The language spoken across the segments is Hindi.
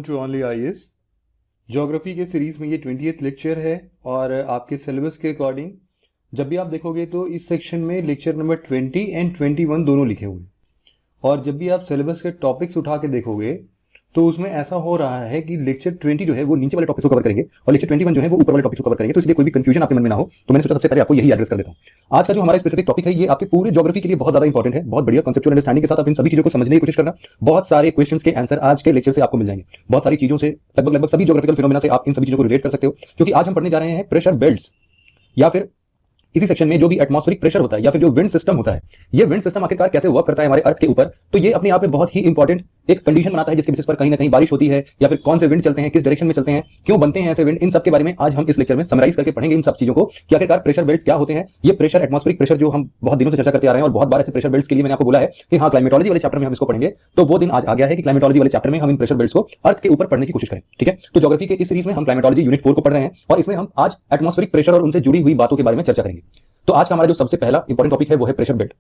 टू ओनली आईएएस ज्योग्राफी के सीरीज में ये 20th लेक्चर है और आपके सिलेबस के अकॉर्डिंग जब भी आप देखोगे तो इस सेक्शन में लेक्चर नंबर 20 एंड 21 दोनों लिखे हुए हैं। और जब भी आप सिलेबस के टॉपिक्स उठा के देखोगे तो उसमें ऐसा हो रहा है कि लेक्चर 20 जो है वो नीचे वाले टॉपिक्स को कवर करेंगे और लेक्चर 21 जो है वो ऊपर वाले टॉपिक्स को कवर करेंगे। तो इसलिए कोई भी कंफ्यूजन आपके मन में ना हो, तो मैंने सोचा सबसे पहले आपको यही एड्रेस कर देता हूं। आज का जो हमारा स्पेसिफिक टॉपिक है ये आपके पूरे ज्योग्राफी के लिए बहुत ज्यादा इंपॉर्टेंट है। बहुत बढ़िया कंसेप्चुअल अंडरस्टैंडिंग के साथ आप इन सभी चीजों को समझने की कोशिश करना। बहुत सारे क्वेश्चंस के आंसर आज के लेक्चर से आपको मिल जाएंगे। बहुत सारी चीजों से लगभग सभी ज्योग्राफिकल फिनोमेना से आप इन सभी चीजों को रिलेट कर सकते हो, क्योंकि आज हम पढ़ने जा रहे हैं प्रेशर बेल्ट्स या फिर इसी सेक्शन में जो भी एटमॉस्फेरिक प्रेशर होता है या फिर जो विंड सिस्टम होता है, ये विंड सिस्टम आखिरकार कैसे वर्क करता है हमारे अर्थ के ऊपर। तो ये अपने आप में बहुत ही इंपॉर्टेंट एक कंडीशन बनाता है जिसके बेसिस पर कहीं ना कहीं बारिश होती है या फिर कौन से विंड चलते हैं, किस डायरेक्शन में चलते हैं, क्यों बनते हैं ऐसे विंड। इन सब के बारे में आज हम इस लेक्चर में समराइज करके पढ़ेंगे इन सब चीजों को कि आखिरकार प्रेशर बेल्ट्स क्या होते हैं। ये प्रेशर एटमॉस्फेरिक प्रेशर जो हम बहुत दिनों से चर्चा करते आ रहे हैं और बहुत बार ऐसे प्रेशर बेल्ट्स के लिए मैंने आपको बोला है कि हाँ क्लाइमेटोलॉजी वाले चैप्टर में हम इसको पढ़ेंगे। तो वो दिन आज आ गया है कि क्लाइमेटोलॉजी वाले चैप्टर में हम इन प्रेशर बेल्ट्स को अर्थ के ऊपर पढ़ने की कोशिश करें। ठीक है, तो ज्योग्राफी के इस सीरीज में हम क्लाइमेटोलॉजी यूनिट 4 को पढ़ रहे हैं और इसमें हम आज एटमॉस्फेरिक प्रेशर और उनसे जुड़ी हुई बातों के बारे में चर्चा करेंगे। तो आज का हमारा जो सबसे पहला इंपॉर्टेंट टॉपिक है वो है प्रेशर बेल्ट।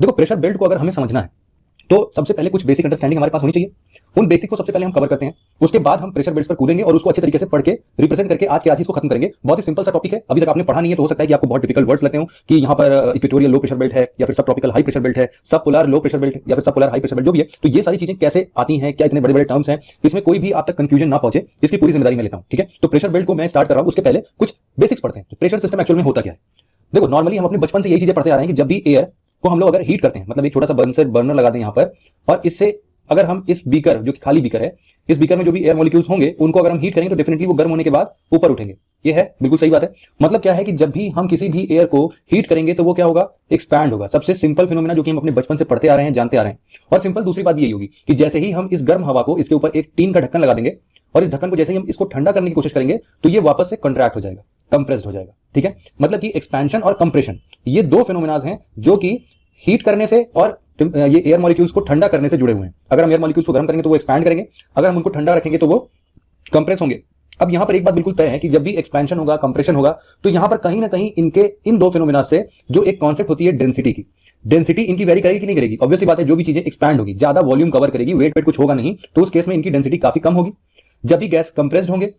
देखो, प्रेशर बेल्ट को अगर हमें समझना है तो सबसे पहले कुछ बेसिक अंडरस्टैंडिंग हमारे पास होनी चाहिए। उन बेसिक को सबसे पहले हम कवर करते हैं, उसके बाद हम प्रेशर बेल्ट्स पर कूदेंगे और उसको अच्छे तरीके से पढ़ के रिप्रेजेंट करके आज के आज इसको खत्म करेंगे। बहुत ही सिंपल सा टॉपिक है, अभी तक आपने पढ़ा नहीं है तो हो सकता है कि आपको बहुत डिफिकल्ट वर्ड्स लगते हो कि यहाँ पर इक्वेटोरियल लो प्रेशर बेल्ट है या फिर सब ट्रॉपिकल हाई प्रेशर बेल्ट है, सब पोलर लो प्रेशर बेल्ट या फिर सब पोलर हाई प्रेशर बेल्ट, जो भी है। तो ये सारी चीजें कैसे आती हैं, क्या इतने बड़े बड़े टर्म्स हैं, इसमें कोई भी आप तक कंफ्यूजन ना पहुंचे, इसकी पूरी जिम्मेदारी मैं लेता हूं। ठीक है, तो प्रेशर बेल्ट को मैं स्टार्ट कर रहा हूं, उसके पहले कुछ बेसिक्स पढ़ते हैं। तो प्रेशर सिस्टम एक्चुअल में होता क्या है। देखो, नॉर्मली हम अपने बचपन से यही चीजें पढ़ते आ रहे हैं कि जब भी एयर को हम लोग अगर हीट करते हैं, मतलब एक छोटा सा बर्नर लगा दें यहाँ पर, और इससे अगर हम इस बीकर जो कि खाली बीकर है, इस बीकर में जो भी एयर मॉलिक्यूल्स होंगे उनको अगर हम हीट करेंगे तो डेफिनेटली वो गर्म होने के बाद ऊपर उठेंगे। ये है बिल्कुल सही बात है। मतलब क्या है कि जब भी हम किसी भी एयर को हीट करेंगे तो वो क्या होगा, एक्सपैंड होगा। सबसे सिंपल फिनोमेना जो कि हम अपने बचपन से पढ़ते आ रहे हैं, जानते आ रहे हैं। और सिंपल दूसरी बात भी यही होगी कि जैसे ही हम इस गर्म हवा को इसके ऊपर एक टीन का ढक्कन लगा देंगे और इस ढक्कन को जैसे ही हम इसको ठंडा करने की कोशिश करेंगे तो ये वापस से कंट्रैक्ट हो जाएगा, कंप्रेस्ड हो जाएगा। ठीक है, मतलब कि एक्सपेंशन और कंप्रेशन ये दो फिनोमेनाज हैं जो कि हीट करने से और ये एयर मॉलिक्यूल्स को ठंडा करने से जुड़े हुए हैं। अगर हम एयर मॉलिक्यूल्स को गर्म करेंगे तो वो एक्सपैंड करेंगे, अगर हम उनको ठंडा रखेंगे तो वो कंप्रेस होंगे। अब यहां पर एक बात बिल्कुल तय है कि जब भी एक्सपेंशन होगा, कंप्रेशन होगा, तो यहां पर कहीं ना कहीं इनके इन दो फिनोमेना से जो एक कॉन्सेप्ट होती है डेंसिटी की, डेंसिटी इनकी वेरी करेगी कि नहीं करेगी। ऑब्वियसली बात है, जो भी चीजें एक्सपैंड होगी, ज्यादा वॉल्यूम कवर करेगी, वेट वेट कुछ होगा नहीं, तो उस केस में इनकी डेंसिटी काफी कम होगी। जब भी गैस कंप्रेस्ड होंगे,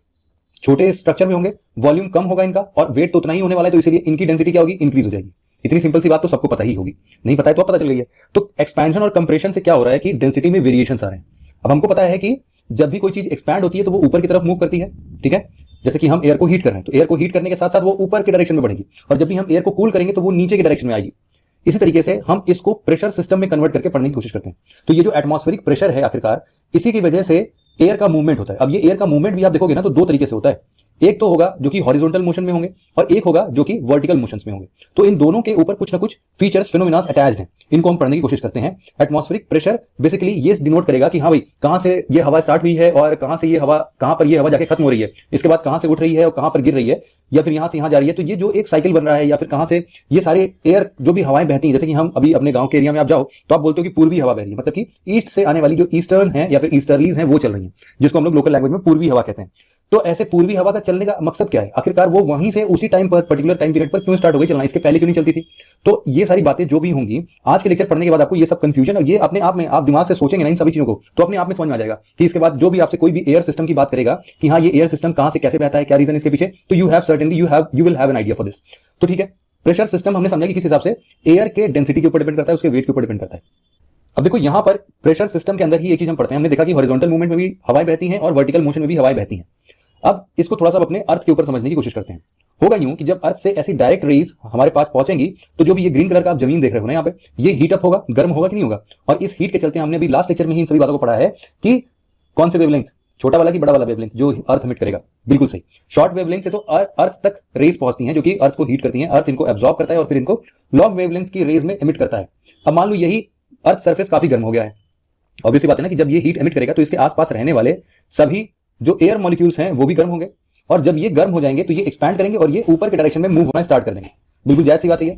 छोटे स्ट्रक्चर में होंगे, वॉल्यूम कम होगा इनका और वेट तो उतना ही होने वाला है, तो इसलिए इनकी डेंसिटी क्या होगी, इंक्रीज हो जाएगी। इतनी सिंपल सी बात तो सबको पता ही होगी, नहीं पता है तो पता चल गई है। तो एक्सपेंशन और कंप्रेशन से क्या हो रहा है कि डेंसिटी में वेरिएशंस आ रहे हैं। अब हमको पता है कि जब भी कोई चीज एक्सपैंड होती है तो वो ऊपर की तरफ मूव करती है। ठीक है, जैसे कि हम एयर को हीट कर रहे हैं तो एयर को हीट करने के साथ साथ वो ऊपर के डायरेक्शन में बढ़ेगी, और जब भी हम एयर को कूल करेंगे तो वो नीचे के डायरेक्शन में आएगी। इसी तरीके से हम इसको प्रेशर सिस्टम में कन्वर्ट करके पढ़ने की कोशिश करते हैं। तो ये जो एटमॉस्फेरिक प्रेशर है, आखिरकार इसी की वजह से एयर का मूवमेंट होता है। अब ये एयर का मूवमेंट भी आप देखोगे ना तो दो तरीके से होता है। एक तो होगा जो कि हॉरिजॉन्टल मोशन में होंगे और एक होगा जो कि वर्टिकल मोशंस में होंगे। तो इन दोनों के ऊपर कुछ ना कुछ फीचर्स, फिनोमेनास अटैच्ड हैं, इनको हम पढ़ने की कोशिश करते हैं। एटमॉस्फेरिक प्रेशर बेसिकली ये डिनोट करेगा कि हाँ भाई, कहां से ये हवा स्टार्ट हुई है और कहां से ये हवा, कहां पर ये हवा जाके खत्म हो रही है, इसके बाद कहां से उठ रही है और कहां पर गिर रही है, या फिर यहां से यहां जा रही है। तो ये जो एक साइकिल बन रहा है, या फिर कहां से ये सारे एयर जो भी हवाएं बहती हैं, जैसे कि हम अभी अपने गांव के एरिया में आप जाओ तो आप बोलते हो कि पूर्वी हवा बह रही है, मतलब कि ईस्ट से आने वाली जो ईस्टर्न है या फिर ईस्टर्लीज हैं वो चल रही है, जिसको हम लोग लोकल लैंग्वेज में पूर्वी हवा कहते हैं। तो ऐसे पूर्वी हवा का चलने का मकसद क्या है, आखिरकार वो वहीं से उसी टाइम पर, पर्टिकुलर टाइम पीरियड पर क्यों स्टार्ट हो गई चलना, इसके पहले क्यों नहीं चलती थी। तो ये सारी बातें जो भी होंगी आज के लेक्चर पढ़ने के बाद आपको ये सब कंफ्यूजन, और ये अपने आप में आप दिमाग से सोचेंगे ना इन सभी चीजों को तो अपने आप में समझ में आ जाएगा कि इसके बाद जो भी आपसे कोई भी एयर सिस्टम की बात करेगा कि हाँ ये एयर सिस्टम कहां से कैसे बहता है, क्या रीजन इसके पीछे, तो you will have an idea for this. तो ठीक है, प्रेशर सिस्टम हमने समझा कि किस हिसाब से एयर के डेंसिटी के ऊपर डिपेंड करता है, उसके वेट के ऊपर डिपेंड करता है। अब देखो, यहां पर प्रेशर सिस्टम के अंदर ही एक चीज हम पढ़ते हैं, हमने देखा कि हॉरिजॉन्टल मूवमेंट में भी हवाएं बहती हैं और वर्टिकल मोशन में भी हवाएं बहती हैं। अब इसको थोड़ा सा अपने अर्थ के ऊपर समझने की कोशिश करते हैं। होगा यूं कि जब अर्थ से ऐसी डायरेक्ट रेज हमारे पास पहुंचेंगी तो जो भी ये ग्रीन कलर का आप जमीन देख रहे हो ना, यहाँ पे ये हीट अप होगा, गर्म होगा कि नहीं होगा। और इस हीट के चलते हमने अभी लास्ट लेक्चर में ही इन सभी बातों को पढ़ा है कि कौन से वेवलेंथ, छोटा वाला कि बड़ा वाला वेवलेंथ जो अर्थ एमिट करेगा। बिल्कुल सही, शॉर्ट वेवलेंथ से तो अर्थ तक रेज पहुंचती हैं जो कि अर्थ को हीट करती हैं, अर्थ इनको एब्जॉर्ब करता है और फिर इनको लॉन्ग वेवलेंथ की रेज में एमिट करता है। अब मान लो यही अर्थ सरफेस काफी गर्म हो गया है, ऑब्वियसली बात है ना कि जब ये हीट एमिट करेगा तो इसके आसपास रहने वाले सभी जो एयर मॉलिक्यूल्स हैं वो भी गर्म होंगे, और जब ये गर्म हो जाएंगे तो ये एक्सपैंड करेंगे और ये ऊपर के डायरेक्शन में मूव होना स्टार्ट कर देंगे। बिल्कुल जायज सी बात है।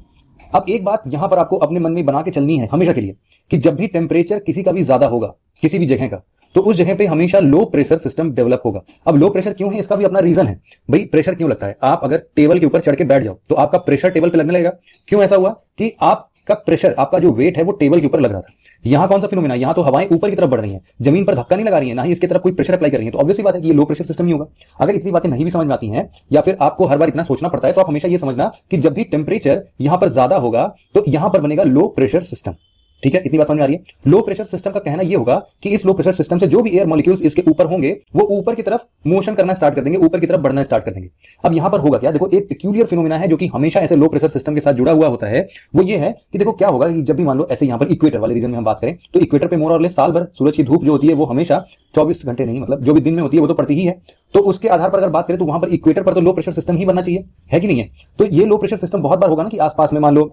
अब एक बात यहां पर आपको अपने मन में बना के चलनी है हमेशा के लिए कि जब भी टेम्परेचर किसी का भी ज्यादा होगा किसी भी जगह का, तो उस जगह पे हमेशा लो प्रेशर सिस्टम डेवलप होगा। अब लो प्रेशर क्यों है, इसका भी अपना रीजन है। भाई प्रेशर क्यों लगता है, आप अगर टेबल के ऊपर चढ़ के बैठ जाओ तो आपका प्रेशर टेबल पे लगने लगेगा। क्यों ऐसा हुआ कि आपका प्रेशर, आपका जो वेट है वो टेबल के ऊपर लग रहा था। यहां कौन सा फिनोमेना, यहां तो हवाएं ऊपर की तरफ बढ़ रही हैं, जमीन पर धक्का नहीं लगा रही है, ना ही इसकी तरफ कोई प्रेशर अप्लाई कर रही है, तो ऑब्वियसली बात है कि ये लो प्रेशर सिस्टम ही होगा। अगर इतनी बातें नहीं भी समझ में आती हैं या फिर आपको हर बार इतना सोचना पड़ता है, तो आप हमेशा ये समझना कि जब भी टेम्परेचर यहां पर ज्यादा होगा तो यहां पर बनेगा लो प्रेशर सिस्टम। ठीक है, इतनी बात समझ में आ रही है। लो प्रेशर सिस्टम का कहना यह होगा कि इस लो प्रेशर सिस्टम से जो भी एयर मॉलिक्यूल्स इसके ऊपर होंगे वो ऊपर की तरफ मोशन करना स्टार्ट कर देंगे, ऊपर की तरफ बढ़ना स्टार्ट कर देंगे। अब यहां पर होगा क्या, देखो एक पेक्यूलियर फिनोमेना है जो कि हमेशा ऐसे लो प्रेशर सिस्टम के साथ जुड़ा हुआ होता है। वो ये है कि देखो क्या होगा कि जब भी मान लो ऐसे यहां पर इक्वेटर वाले रीजन में हम बात करें तो इक्वेटर पे मोर और लेस साल भर सूरज की धूप जो होती है वो हमेशा 24 घंटे नहीं, मतलब जो भी दिन में होती है वो तो पड़ती ही है। तो उसके आधार पर अगर बात करें तो वहां पर इक्वेटर पर तो लो प्रेशर सिस्टम ही बनना चाहिए, है कि नहीं है। तो ये लो प्रेशर सिस्टम बहुत बार होगा ना कि आसपास में मान लो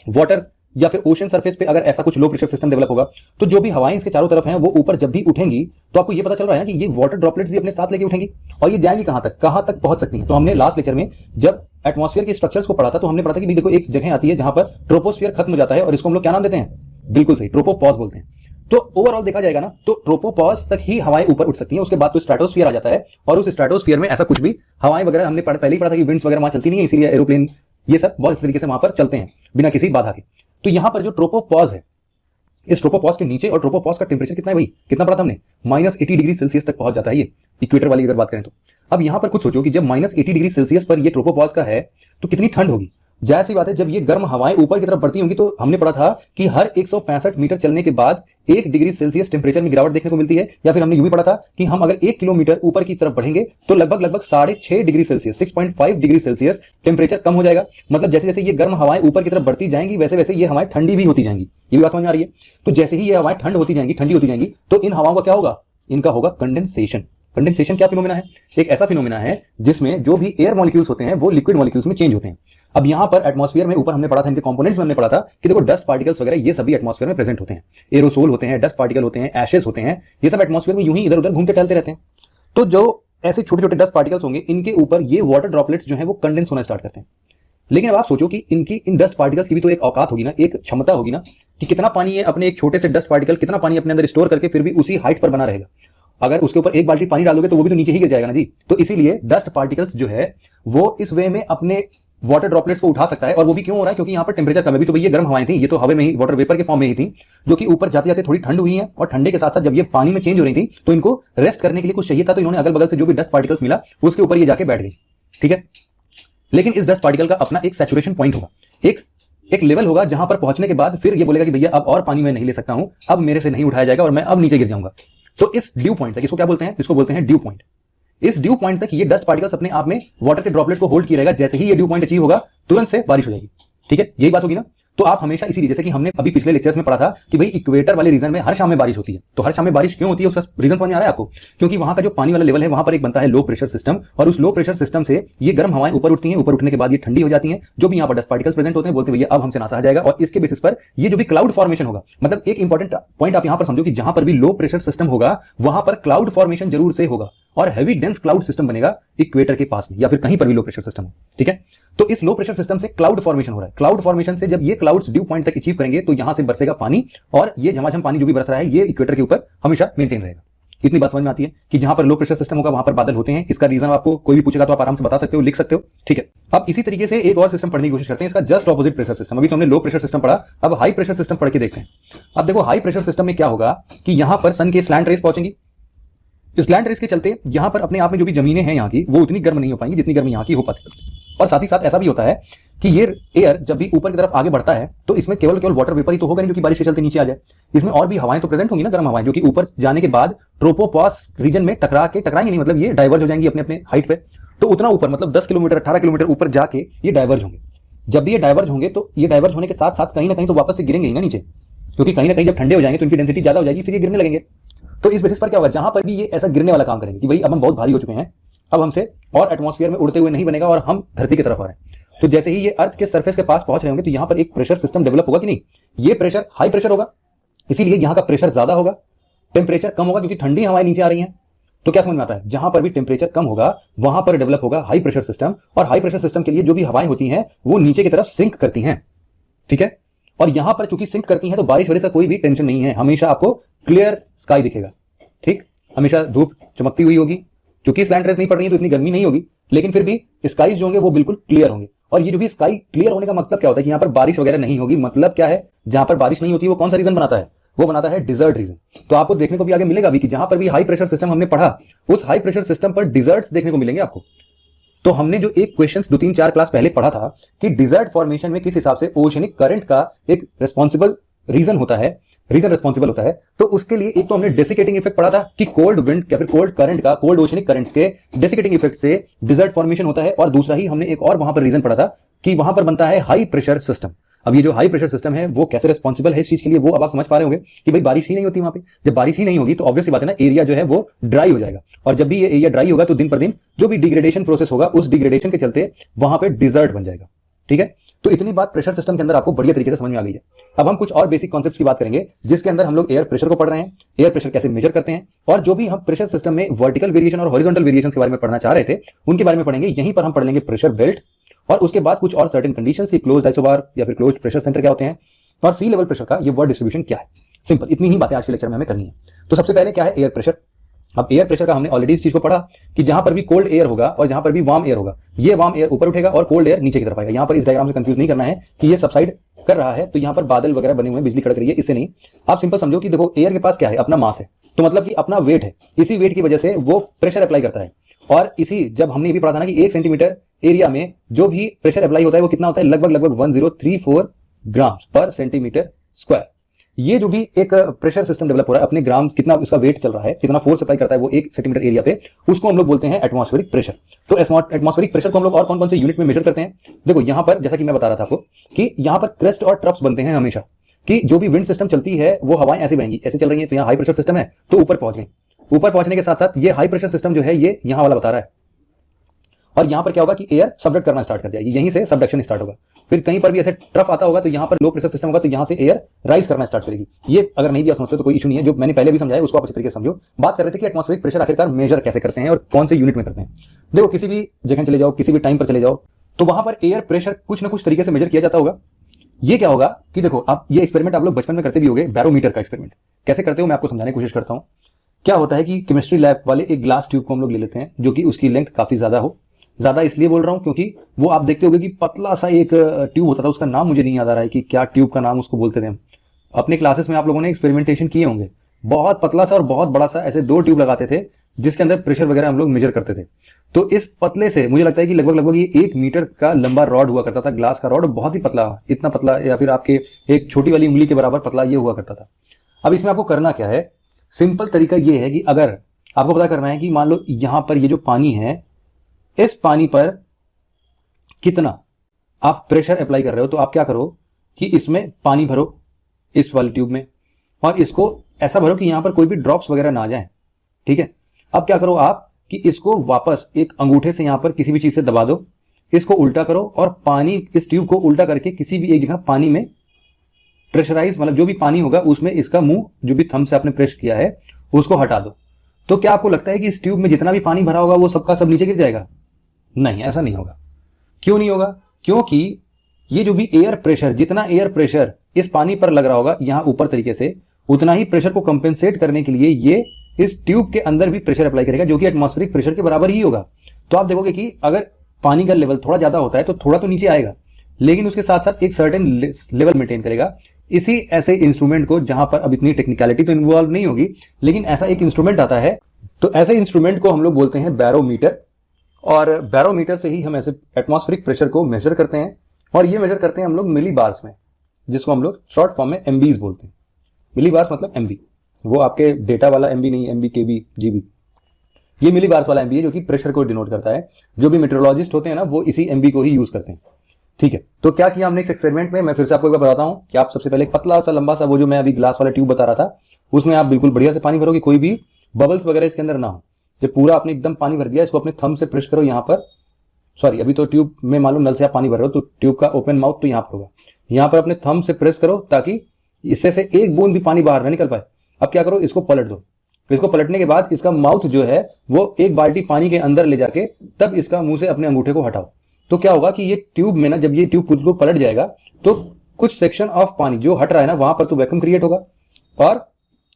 वाटर या फिर ओशन सरफेस पे अगर ऐसा कुछ लो प्रेशर सिस्टम डेवलप होगा तो जो भी हवाएं इसके चारों तरफ हैं वो ऊपर जब भी उठेंगी तो आपको ये पता चल रहा है ना कि ये वाटर ड्रॉपलेट्स भी अपने साथ लेके उठेंगी और ये जाएंगी कहां तक पहुंच सकती हैं। तो हमने लास्ट लेक्चर में जब एटमॉस्फेयर के स्ट्रक्चर्स को पढ़ा था तो हमने पढ़ा था कि देखो एक जगह आती है जहां पर ट्रोपोस्फियर खत्म हो जाता है और इसको हम लोग क्या नाम देते हैं, बिल्कुल सही, ट्रोपोपॉज बोलते हैं। तो ओवरऑल देखा जाएगा ना तो ट्रोपोपॉज तक ही हवाएं ऊपर उठ सकती हैं, उसके बाद तो स्ट्रेटोस्फियर आ जाता है और उस स्ट्रेटोस्फियर में ऐसा कुछ भी हवाएं वगैरह हमने पहले ही पढ़ा था कि विंड्स वगैरह वहां चलती नहीं है, इसीलिए एरोप्लेन ये सब बहुत इस तरीके से वहां पर चलते हैं बिना किसी बाधा के। तो यहां पर जो ट्रोपोपॉज है, इस ट्रोपोपॉज के नीचे, और ट्रोपोपॉज का टेंपरेचर कितना है भाई, कितना पढ़ा था हमने, -80 डिग्री सेल्सियस तक पहुंच जाता है ये इक्वेटर वाली अगर बात करें तो। अब यहां पर खुद सोचो कि जब -80 डिग्री सेल्सियस पर ये ट्रोपोपॉज का है तो कितनी ठंड होगी। जाहिर सी बात है जब ये गर्म हवाएं ऊपर की तरफ बढ़ती होंगी तो हमने पढ़ा था कि हर 165 मीटर चलने के बाद 1 डिग्री सेल्सियस टेंपरेचर में गिरावट देखने को मिलती है, या फिर हमने यूं भी पढ़ा था कि हम अगर 1 किलोमीटर ऊपर की तरफ बढ़ेंगे तो लगभग 6.5 degree Celsius 6.5 degree Celsius temperature कम हो जाएगा। मतलब जैसे जैसे ये गर्म हवाएं ऊपर की तरफ बढ़ती जाएंगी वैसे वैसे ये हवाएं ठंडी भी होती जाएंगी। ये भी बात समझ में आ रही है। तो जैसे ही ये हवाएं ठंड होती जाएंगी, ठंडी होती जाएंगी, तो इन हवाओं का क्या होगा, इनका होगा कंडेंसेशन। कंडेंसेशन क्या फिनोमेना है, एक ऐसा फिनोमेना है जिसमें जो भी एयर मॉलिक्यूल्स होते हैं वो लिक्विड मॉलिक्यूल्स में चेंज होते हैं। अब यहां पर एटमॉस्फेयर में ऊपर हमने पढ़ा था, इनके कंपोनेंट्स में हमने पढ़ा था कि देखो डस्ट पार्टिकल्स वगैरह ये सभी एटमॉस्फेयर में प्रेजेंट होते हैं, एरोसोल होते हैं, डस्ट पार्टिकल होते हैं, एशेस होते हैं, ये सब एटमॉस्फेयर में यूं ही इधर उधर घूमते टहलते रहते हैं। तो जो ऐसे छोटे छोटे डस्ट पार्टिकल्स होंगे इनके ऊपर ये वाटर ड्रॉपलेट्स जो है वो कंडेंस होना स्टार्ट करते हैं। लेकिन अब आप सोचो कि इनकी इन डस्ट पार्टिकल्स की भी तो एक औकात होगी ना, एक क्षमता होगी ना कि कितना पानी है अपने एक छोटे से डस्ट पार्टिकल कितना पानी अपने अंदर स्टोर करके फिर भी उसी हाइट पर बना रहेगा। अगर उसके ऊपर एक बाल्टी पानी डालोगे तो वो भी तो नीचे ही गिर जाएगा ना जी। तो इसीलिए डस्ट पार्टिकल्स जो है वो इस वे में अपने वाटर ड्रॉपलेट्स को उठा सकता है। और वो भी क्यों हो रहा है, क्योंकि यहाँ पर टेंपरेचर कम है। भी तो ये गर्म हवाएं थी, ये तो हवा में ही वाटर वेपर के फॉर्म में ही थी जो कि ऊपर जाते जाते थोड़ी ठंड हुई है, और ठंडे के साथ साथ जब ये पानी में चेंज हो रही थी तो इनको रेस्ट करने के लिए कुछ चाहिए था, तो इन्होंने अगल बगल से जो भी डस्ट पार्टिकल्स मिला उसके ऊपर ये जाके बैठ गई। ठीक है, लेकिन इस डस्ट पार्टिकल का अपना एक सैचुरेशन पॉइंट होगा, एक लेवल होगा जहां पर पहुंचने के बाद फिर ये बोलेगा कि भैया अब और पानी में नहीं ले सकता हूं, अब मेरे से नहीं उठाया जाएगा और मैं अब नीचे गिर जाऊंगा। तो इस ड्यू पॉइंट तक, इसको क्या बोलते हैं, इसको बोलते हैं ड्यू पॉइंट। इस ड्यू पॉइंट तक ये डस्ट पार्टिकल्स अपने आप में वाटर के ड्रॉपलेट को होल्ड किया रहेगा। जैसे ही ये ड्यू पॉइंट अचीव होगा तुरंत से बारिश हो जाएगी। ठीक है, यही बात होगी ना। तो आप हमेशा इसीलिए, जैसे कि हमने अभी पिछले लेक्चर्स में पढ़ा था कि भाई इक्वेटर वाले रीजन में हर शाम में बारिश होती है। तो हर शाम में बारिश क्यों होती है उसका रीजन समझ में आ रहा है आपको, क्योंकि वहां का जो पानी वाला लेवल है वहां पर एक बनता है लो प्रेशर सिस्टम, और उस लो प्रेशर सिस्टम से ये गर्म हवाएं ऊपर उठती हैं, ऊपर उठने के बाद ये ठंडी हो जाती हैं, जो भी यहाँ पर डस्ट पार्टिकल्स प्रेजेंट होते हैं बोलते हैं भैया अब हमसे ना सहा जाएगा, और इसके बेसिस पर ये जो भी क्लाउड फॉर्मेशन होगा। मतलब एक इंपॉर्टेंट पॉइंट आप यहां पर समझो कि जहां पर भी लो प्रेशर सिस्टम होगा वहां पर क्लाउड फॉर्मेशन जरूर से होगा, और हैवी डेंस क्लाउड सिस्टम बनेगा इक्वेटर के पास में या फिर कहीं पर भी लो प्रेशर सिस्टम हो। ठीक है, तो इस लो प्रेशर सिस्टम से क्लाउड फॉर्मेशन हो रहा है। क्लाउड फॉर्मेशन से जब ये क्लाउड्स ड्यू पॉइंट तक अचीव करेंगे तो यहां से बरसेगा पानी, और ये झमाझम पानी जो भी बरस रहा है ये इक्वेटर के ऊपर हमेशा मेंटेन रहेगा। इतनी बात समझ में आती है कि जहां पर लो प्रेशर सिस्टम होगा वहां पर बादल होते हैं। इसका रीजन आपको कोई भी पूछेगा तो आप आराम से बता सकते हो, लिख सकते हो। ठीक है, अब इसी तरीके से एक और सिस्टम पढ़ने की कोशिश करते हैं, इसका जस्ट ऑपोजिट प्रेशर सिस्टम। अभी तो हमने लो प्रेशर सिस्टम पढ़ा, अब हाई प्रेशर सिस्टम पढ़ के देखते हैं। अब देखो हाई प्रेशर सिस्टम में क्या होगा कि यहां पर सन के स्लैंट रेस पहुंचेंगी। स्लैंट रेस के चलते यहां पर अपने आप में जो भी जमीनें हैं यहाँ की वो उतनी गर्म नहीं हो पाएंगी जितनी गर्मी यहाँ की हो पाती है। और साथ ही साथ ऐसा भी होता है कि ये एयर जब भी ऊपर की तरफ आगे बढ़ता है तो इसमें केवल वाटर वेपर ही तो होगा नहीं, क्योंकि बारिश के चलते नीचे आ जाए। इसमें और भी हवाएं तो प्रेजेंट होंगी ना, गर्म हवाएं, जो कि ऊपर जाने के बाद ट्रोपोपॉज रीजन में टकराएंगे नहीं, मतलब ये डाइवर्ज हो जाएंगी अपने अपने हाइट पे। तो उतना ऊपर, मतलब 10 किलोमीटर 18 किलोमीटर ऊपर जाके ये डाइवर्ज होंगे। जब भी ये डाइवर्ज होंगे तो ये डाइवर्ज होने के साथ साथ कहीं ना कहीं तो वापस से गिरेंगे ही ना नीचे, क्योंकि कहीं ना कहीं जब ठंडे हो जाएंगे तो इनकी डेंसिटी ज्यादा हो जाएगी, फिर ये गिरने लगेंगे। तो इस बेसिस पर क्या होगा, जहां पर भी ये ऐसा गिरने वाला काम करेंगे कि भाई अब हम बहुत भारी हो चुके हैं, अब हमसे और एटमॉस्फेयर में उड़ते हुए नहीं बनेगा और हम धरती की तरफ आ रहे हैं, तो जैसे ही ये अर्थ के सरफेस के पास पहुंच रहे होंगे तो यहां पर एक प्रेशर सिस्टम डेवलप होगा कि नहीं, ये प्रेशर हाई प्रेशर होगा, इसीलिए यहां का प्रेशर ज्यादा होगा, टेम्परेचर कम होगा क्योंकि ठंडी हवाएं नीचे आ रही हैं। तो क्या समझ में आता है, जहां पर भी टेम्परेचर कम होगा वहां पर डेवलप होगा हाई प्रेशर सिस्टम, और हाई प्रेशर सिस्टम के लिए जो भी हवाएं होती हैं वो नीचे की तरफ सिंक करती हैं। ठीक है, और यहां पर चूंकि सिंक करती हैं तो बारिश वजह से कोई भी टेंशन नहीं है, हमेशा आपको क्लियर स्काई दिखेगा। ठीक, हमेशा धूप चमकती हुई होगी, चूंकि स्लैंट रेस नहीं पड़ रही है तो इतनी गर्मी नहीं होगी, लेकिन फिर भी स्काईज जो होंगे वो बिल्कुल क्लियर होंगे। और ये जो भी स्काई क्लियर होने का मतलब क्या होता है कि यहां पर बारिश वगैरह नहीं होगी। मतलब क्या है, जहां पर बारिश नहीं होती वो कौन सा रीजन बनाता है, वो बनाता है डिजर्ट रीजन। तो आपको देखने को भी आगे मिलेगा भी कि जहां पर भी हाई प्रेशर सिस्टम हमने पढ़ा, उस हाई प्रेशर सिस्टम पर डिजर्ट्स देखने को मिलेंगे आपको। तो हमने जो एक क्वेश्चन 2-3-4 क्लास पहले पढ़ा था कि डिजर्ट फॉर्मेशन में किस हिसाब से ओशनिक करंट का एक रिस्पॉन्सिबल रीजन होता है, रीजन रिस्पॉन्सिबल होता है। तो उसके लिए एक तो हमने डेसिकेटिंग इफेक्ट पढ़ा था कि कोल्ड विंड या फिर कोल्ड करंट का, कोल्ड ओशनिक करंट्स के डेसिकेटिंग इफेक्ट से डिजर्ट फॉर्मेशन होता है। और दूसरा ही हमने एक और वहां पर रीजन पढ़ा था कि वहां पर बनता है हाई प्रेशर सिस्टम। अब ये जो हाई प्रेशर सिस्टम है वो कैसे रिस्पॉन्सिबल है इस चीज के लिए, वो अब आप समझ पा रहे होंगे कि भाई बारिश ही नहीं होती वहां पे। जब बारिश ही नहीं होगी तो ऑब्वियस सी बात है ना, एरिया जो है वो ड्राई हो जाएगा। और जब भी ये एरिया ड्राई होगा तो दिन पर दिन जो भी डिग्रेडेशन प्रोसेस होगा, उस डिग्रेडेशन के चलते वहां पे डिजर्ट बन जाएगा। ठीक है, तो इतनी बात प्रेशर सिस्टम के अंदर आपको बढ़िया तरीके से समझ में आ गई है। अब हम कुछ और बेसिक कॉन्सेप्ट्स की बात करेंगे जिसके अंदर हम लोग एयर प्रेशर को पढ़ रहे हैं, एयर प्रेशर कैसे मेजर करते हैं, और जो भी हम प्रेशर सिस्टम में वर्टिकल वेरिएशन और हॉरिजॉन्टल वेरिएशन के बारे में पढ़ना चाह रहे थे उनके बारे में पढ़ेंगे। यहीं पर हम पढ़ लेंगे प्रेशर बेल्ट, और उसके बाद कुछ और सर्टेन कंडीशंस की क्लोज्ड आइसोबार या फिर क्लोज्ड प्रेशर सेंटर क्या होते हैं, और सी लेवल प्रेशर का ये वर्ड डिस्ट्रीब्यूशन क्या है। सिंपल इतनी ही बातें आज के लेक्चर में हमें करनी है। तो सबसे पहले क्या है एयर प्रेशर। अब एयर प्रेशर का हमने ऑलरेडी इस चीज को पढ़ा कि जहां पर भी कोल्ड एयर होगा और जहां पर भी वार्म एयर होगा, ये वार्म एयर ऊपर उठेगा और कोल्ड एयर नीचे की तरफ आएगा। यहां पर इस डायग्राम से कंफ्यूज नहीं करना है कि ये सबसाइड कर रहा है तो यहां पर बादल वगैरह बने हुए हैं, बिजली कड़क रही है, इससे नहीं। आप सिंपल समझो कि देखो एयर के पास क्या है, अपना मास है, तो मतलब कि अपना वेट है। इसी वेट की वजह से वो प्रेशर अप्लाई करता है। और इसी जब हमने ये भी पढ़ा था ना कि 1 सेंटीमीटर एरिया में जो भी प्रेशर अप्लाई होता है वो कितना होता है, लगभग 1034 ग्राम पर सेंटीमीटर स्क्वायर। ये जो भी एक प्रेशर सिस्टम डेवलप हो रहा है, अपने ग्राम कितना इसका वेट चल रहा है, कितना फोर्स अप्लाई करता है वो 1 सेंटीमीटर एरिया पे, उसको हम लोग बोलते हैं एटमॉस्फेरिक प्रेशर। तो एटमॉस्फेरिक प्रेशर को हम लोग और कौन कौन से यूनिट में मेजर करते हैं। देखो यहां पर जैसा कि मैं बता रहा था आपको कि यहां पर क्रेस्ट और ट्रफ्स बनते हैं हमेशा, कि जो भी विंड सिस्टम चलती है वो हवाएं ऐसे बहेंगी, ऐसे चल रही है, तो यहाँ हाई प्रेशर सिस्टम है तो ऊपर पहुंच गई। ऊपर पहुंचने के साथ साथ ये हाई प्रेशर सिस्टम जो है ये यहां वाला बता रहा है, और यहां पर क्या होगा कि एयर सबडक्ट करना स्टार्ट कर जाएगी, यहीं से सबडक्शन स्टार्ट होगा। फिर कहीं पर भी ऐसे ट्रफ आता होगा तो यहां पर लो प्रेशर सिस्टम होगा तो यहां से एयर राइज करना स्टार्ट करेगी। ये अगर नहीं भी आप समझते तो कोई इशू नहीं है, जो मैंने पहले भी समझाया उसको आप अच्छी तरीके से समझो। बात कर रहे थे कि एटमॉस्फेरिक प्रेशर आखिरकार मेजर कैसे करते हैं और कौन से यूनिट में करते हैं। देखो किसी भी जगह चले जाओ, किसी भी टाइम पर चले जाओ, तो वहां पर एयर प्रेशर कुछ ना कुछ तरीके से मेजर किया जाता होगा। ये क्या होगा कि देखो आप ये एक्सपेरिमेंट आप लोग बचपन में करते भी होंगे, बैरोमीटर का एक्सपेरिमेंट कैसे करते हो मैं आपको समझाने की कोशिश करता हूं। क्या होता है कि केमिस्ट्री लैब वाले एक ग्लास ट्यूब को हम लोग ले लेते हैं जो कि उसकी लेंथ काफी ज्यादा हो। ज्यादा इसलिए बोल रहा हूं क्योंकि वो आप देखते होंगे कि पतला सा एक ट्यूब होता था, उसका नाम मुझे नहीं याद आ रहा है कि क्या ट्यूब का नाम उसको बोलते थे। हम अपने क्लासेस में आप लोगों ने एक्सपेरिमेंटेशन किए होंगे, बहुत पतला सा और बहुत बड़ा सा ऐसे 2 ट्यूब लगाते थे जिसके अंदर प्रेशर वगैरह हम लोग मेजर करते थे। तो इस पतले से मुझे लगता है कि लगभग ये 1 मीटर का लंबा रॉड हुआ करता था, ग्लास का रॉड, बहुत ही पतला, इतना पतला या फिर आपके एक छोटी वाली उंगली के बराबर पतला ये हुआ करता था। अब इसमें आपको करना क्या है, सिंपल तरीका ये है कि अगर आपको पता करना है कि मान लो यहां पर ये जो पानी है, इस पानी पर कितना आप प्रेशर अप्लाई कर रहे हो, तो आप क्या करो कि इसमें पानी भरो इस वाली ट्यूब में, और इसको ऐसा भरो कि यहां पर कोई भी ड्रॉप्स वगैरह ना आ जाए। ठीक है, अब क्या करो आप कि इसको वापस एक अंगूठे से यहां पर किसी भी चीज से दबा दो, इसको उल्टा करो और पानी, इस ट्यूब को उल्टा करके किसी भी एक जगह पानी में प्रेशराइज, मतलब जो भी पानी होगा उसमें इसका मुंह जो भी थंब से आपने प्रेस किया है उसको हटा दो। तो क्या आपको लगता है कि इस ट्यूब में जितना भी पानी भरा होगा वो सबका सब नीचे गिर जाएगा? नहीं, ऐसा नहीं होगा। क्यों नहीं होगा? क्योंकि ये जो भी एयर प्रेशर, जितना एयर प्रेशर इस पानी पर लग रहा होगा यहां ऊपर तरीके से, उतना ही प्रेशर को कंपेंसेट करने के लिए ये इस ट्यूब के अंदर भी प्रेशर अप्लाई करेगा जो कि एटमॉस्फेरिक प्रेशर के बराबर ही होगा। तो आप देखोगे कि अगर पानी का लेवल थोड़ा ज्यादा होता है तो थोड़ा तो नीचे आएगा, लेकिन उसके साथ साथ एक सर्टेन लेवल मेंटेन करेगा। इसी ऐसे इंस्ट्रूमेंट को, जहां पर अब इतनी टेक्निकलिटी तो इन्वॉल्व नहीं होगी, लेकिन ऐसा एक इंस्ट्रूमेंट आता है, तो ऐसे इंस्ट्रूमेंट को हम लोग बोलते हैं बैरोमीटर। और बैरोमीटर से ही हम ऐसे एटमॉस्फेरिक प्रेशर को मेजर करते हैं, और ये मेजर करते हैं हम लोग मिली बार्स में, जिसको हम लोग शॉर्ट फॉर्म में एमबीज बोलते हैं। मिली बार्स मतलब एमबी, वो आपके डेटा वाला एमबी नहीं, एमबी केबी जीबी, ये मिली बार्स वाला एमबी है जो कि प्रेशर को डिनोट करता है। जो भी मेट्रोलॉजिस्ट होते हैं ना वो इसी एमबी को ही यूज करते हैं। ठीक है, तो क्या किया हमने इस एक्सपेरिमेंट में, मैं फिर से आपको एक बार बताता हूं कि आप सबसे पहले पतला सा लंबा सा वो जो मैं अभी ग्लास वाला ट्यूब बता रहा था, उसमें आप बिल्कुल बढ़िया से पानी भरो कि कोई भी बबल्स वगैरह इसके अंदर ना हो। जब पूरा आपने एकदम पानी भर दिया, इसको अपने थंब से प्रेस करो यहाँ पर, सॉरी अभी तो ट्यूब में मालूम नल से आप पानी भर रहे हो तो ट्यूब का ओपन माउथ तो यहाँ पर होगा, यहाँ पर अपने थंब से प्रेस करो ताकि इससे से एक बूंद भी पानी बाहर ना निकल पाए। अब क्या करो, इसको पलट दो। इसको पलटने के बाद इसका माउथ जो है वो एक बाल्टी पानी के अंदर ले जाके तब इसका मुंह से अपने अंगूठे को हटाओ। तो क्या होगा कि ये ट्यूब में ना, जब ये ट्यूब पूरी पलट जाएगा तो कुछ सेक्शन ऑफ पानी जो हट रहा है ना, वहां पर तो वैक्यूम क्रिएट होगा, और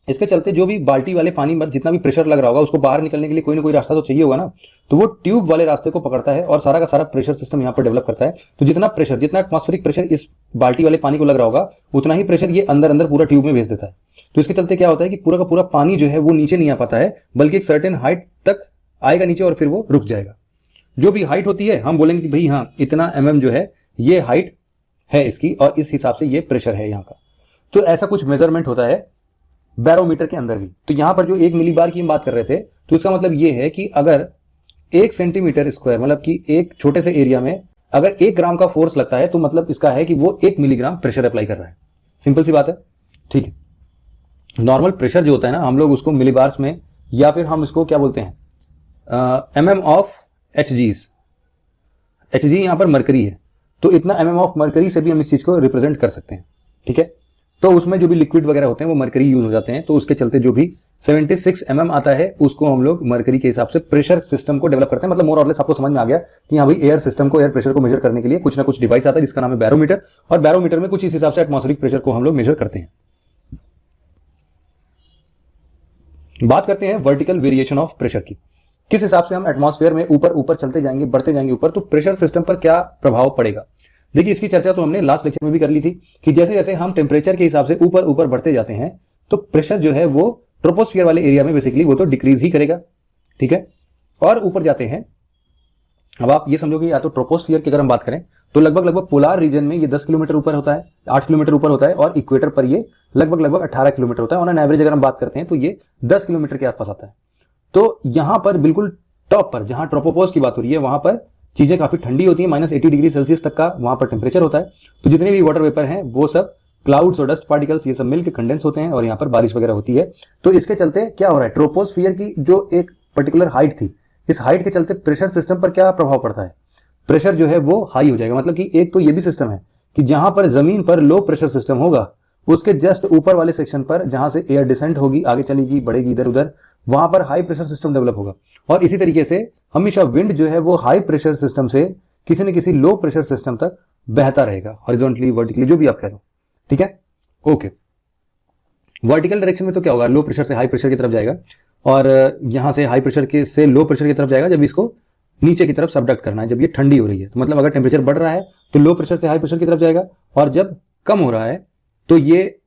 इसके चलते जो भी बाल्टी वाले पानी में जितना भी प्रेशर लग रहा होगा उसको बाहर निकलने के लिए कोई ना कोई रास्ता तो चाहिए होगा ना, तो वो ट्यूब वाले रास्ते को पकड़ता है और सारा का सारा प्रेशर सिस्टम यहाँ पर डेवलप करता है। तो जितना प्रेशर, जितना एटमॉस्फेरिक प्रेशर इस बाल्टी वाले पानी को लग रहा होगा उतना ही प्रेशर ये अंदर अंदर पूरा ट्यूब में भेज देता है। तो इसके चलते क्या होता है कि पूरा का पूरा पानी जो है वो नीचे नहीं आ पाता है, बल्कि एक सर्टेन हाइट तक आएगा नीचे और फिर वो रुक जाएगा। जो भी हाइट होती है हम बोलेंगे कि भाई हाँ इतना mm जो है ये हाइट है इसकी और इस हिसाब से ये प्रेशर है यहाँ का। तो ऐसा कुछ मेजरमेंट होता है बैरोमीटर के अंदर भी। तो यहां पर जो 1 मिली बार की हम बात कर रहे थे, तो इसका मतलब ये है कि अगर 1 सेंटीमीटर स्क्वायर मतलब कि एक छोटे से एरिया में अगर 1 ग्राम का फोर्स लगता है तो मतलब इसका है कि वो 1 मिलीग्राम प्रेशर अप्लाई कर रहा है। सिंपल सी बात है, ठीक है। नॉर्मल प्रेशर जो होता है ना हम लोग उसको मिलीबार्स में या फिर हम इसको क्या बोलते हैं mm ऑफ HGs। HG यहां पर मरकरी है, तो इतना mm ऑफ मरकरी से भी हम इस चीज को रिप्रेजेंट कर सकते हैं, ठीक है। तो उसमें जो भी लिक्विड वगैरह होते हैं वो मरकरी यूज हो जाते हैं, तो उसके चलते जो भी 76 mm आता है उसको हम लोग मरकरी के हिसाब से प्रेशर सिस्टम को डेवलप करते हैं। मतलब मोर और लेस आपको समझ में आ गया कि हाँ भाई एयर सिस्टम को, एयर प्रेशर को मेजर करने के लिए कुछ ना कुछ डिवाइस आता है जिसका नाम है बैरोमीटर, और बैरोमीटर में कुछ इस हिसाब से एटमॉस्फेरिक प्रेशर को हम लोग मेजर करते हैं। बात करते हैं वर्टिकल वेरिएशन ऑफ प्रेशर की। किस हिसाब से हम एटमॉस्फेयर में ऊपर ऊपर चलते जाएंगे, बढ़ते जाएंगे ऊपर, तो प्रेशर सिस्टम पर क्या प्रभाव पड़ेगा। देखिए इसकी चर्चा तो हमने लास्ट लेक्चर में भी कर ली थी कि जैसे जैसे हम टेम्परेचर के हिसाब से ऊपर ऊपर बढ़ते जाते हैं तो प्रेशर जो है वो ट्रोपोस्फियर वाले एरिया में बेसिकली वो तो डिक्रीज ही करेगा, ठीक है। और ऊपर जाते हैं, अब आप ये समझोगे या तो ट्रोपोस्फियर की अगर हम बात करें तो लगभग लगभग पोलार रीजन में ये 10 किलोमीटर ऊपर होता है, 8 किलोमीटर ऊपर होता है, और इक्वेटर पर ये लगभग 18 किलोमीटर होता है। ऑन एन एवरेज अगर हम बात करते हैं तो ये 10 किलोमीटर के आसपास आता है। तो यहां पर बिल्कुल टॉप पर जहां ट्रोपोपोज की बात हो रही है वहां पर चीजें काफी ठंडी होती है, -80 डिग्री सेल्सियस तक का वहां पर टेम्परेचर होता है। तो जितने भी वाटर वेपर हैं वो सब क्लाउड्स और डस्ट पार्टिकल्स ये सब मिलकर कंडेंस होते हैं और यहाँ पर बारिश वगैरह होती है। तो इसके चलते क्या हो रहा है, ट्रोपोस्फियर की जो एक पर्टिकुलर हाइट थी, इस हाइट के चलते प्रेशर सिस्टम पर क्या प्रभाव पड़ता है, प्रेशर जो है वो हाई हो जाएगा। मतलब कि एक तो ये भी सिस्टम है कि जहां पर जमीन पर लो प्रेशर सिस्टम होगा उसके जस्ट ऊपर वाले सेक्शन पर जहां से एयर डिसेंट होगी, आगे चलेगी, बढ़ेगी इधर उधर, वहां पर हाई प्रेशर सिस्टम डेवलप होगा। और इसी तरीके से हमेशा विंड जो है वो हाई प्रेशर सिस्टम से किसी न किसी लो प्रेशर सिस्टम तक बहता रहेगा, हॉरिजॉन्टली, वर्टिकली, जो भी आप कह रहे हो, ठीक है। ओके, वर्टिकल डायरेक्शन में तो क्या होगा, लो प्रेशर से हाई प्रेशर की तरफ जाएगा और यहां से हाई प्रेशर के से लो प्रेशर की तरफ जाएगा जब इसको नीचे की तरफ सबडक्ट करना है, जब ये ठंडी हो रही है। तो मतलब अगर टेम्परेचर बढ़ रहा है तो लो प्रेशर से हाई प्रेशर की तरफ जाएगा, और जब कम हो रहा है तो ये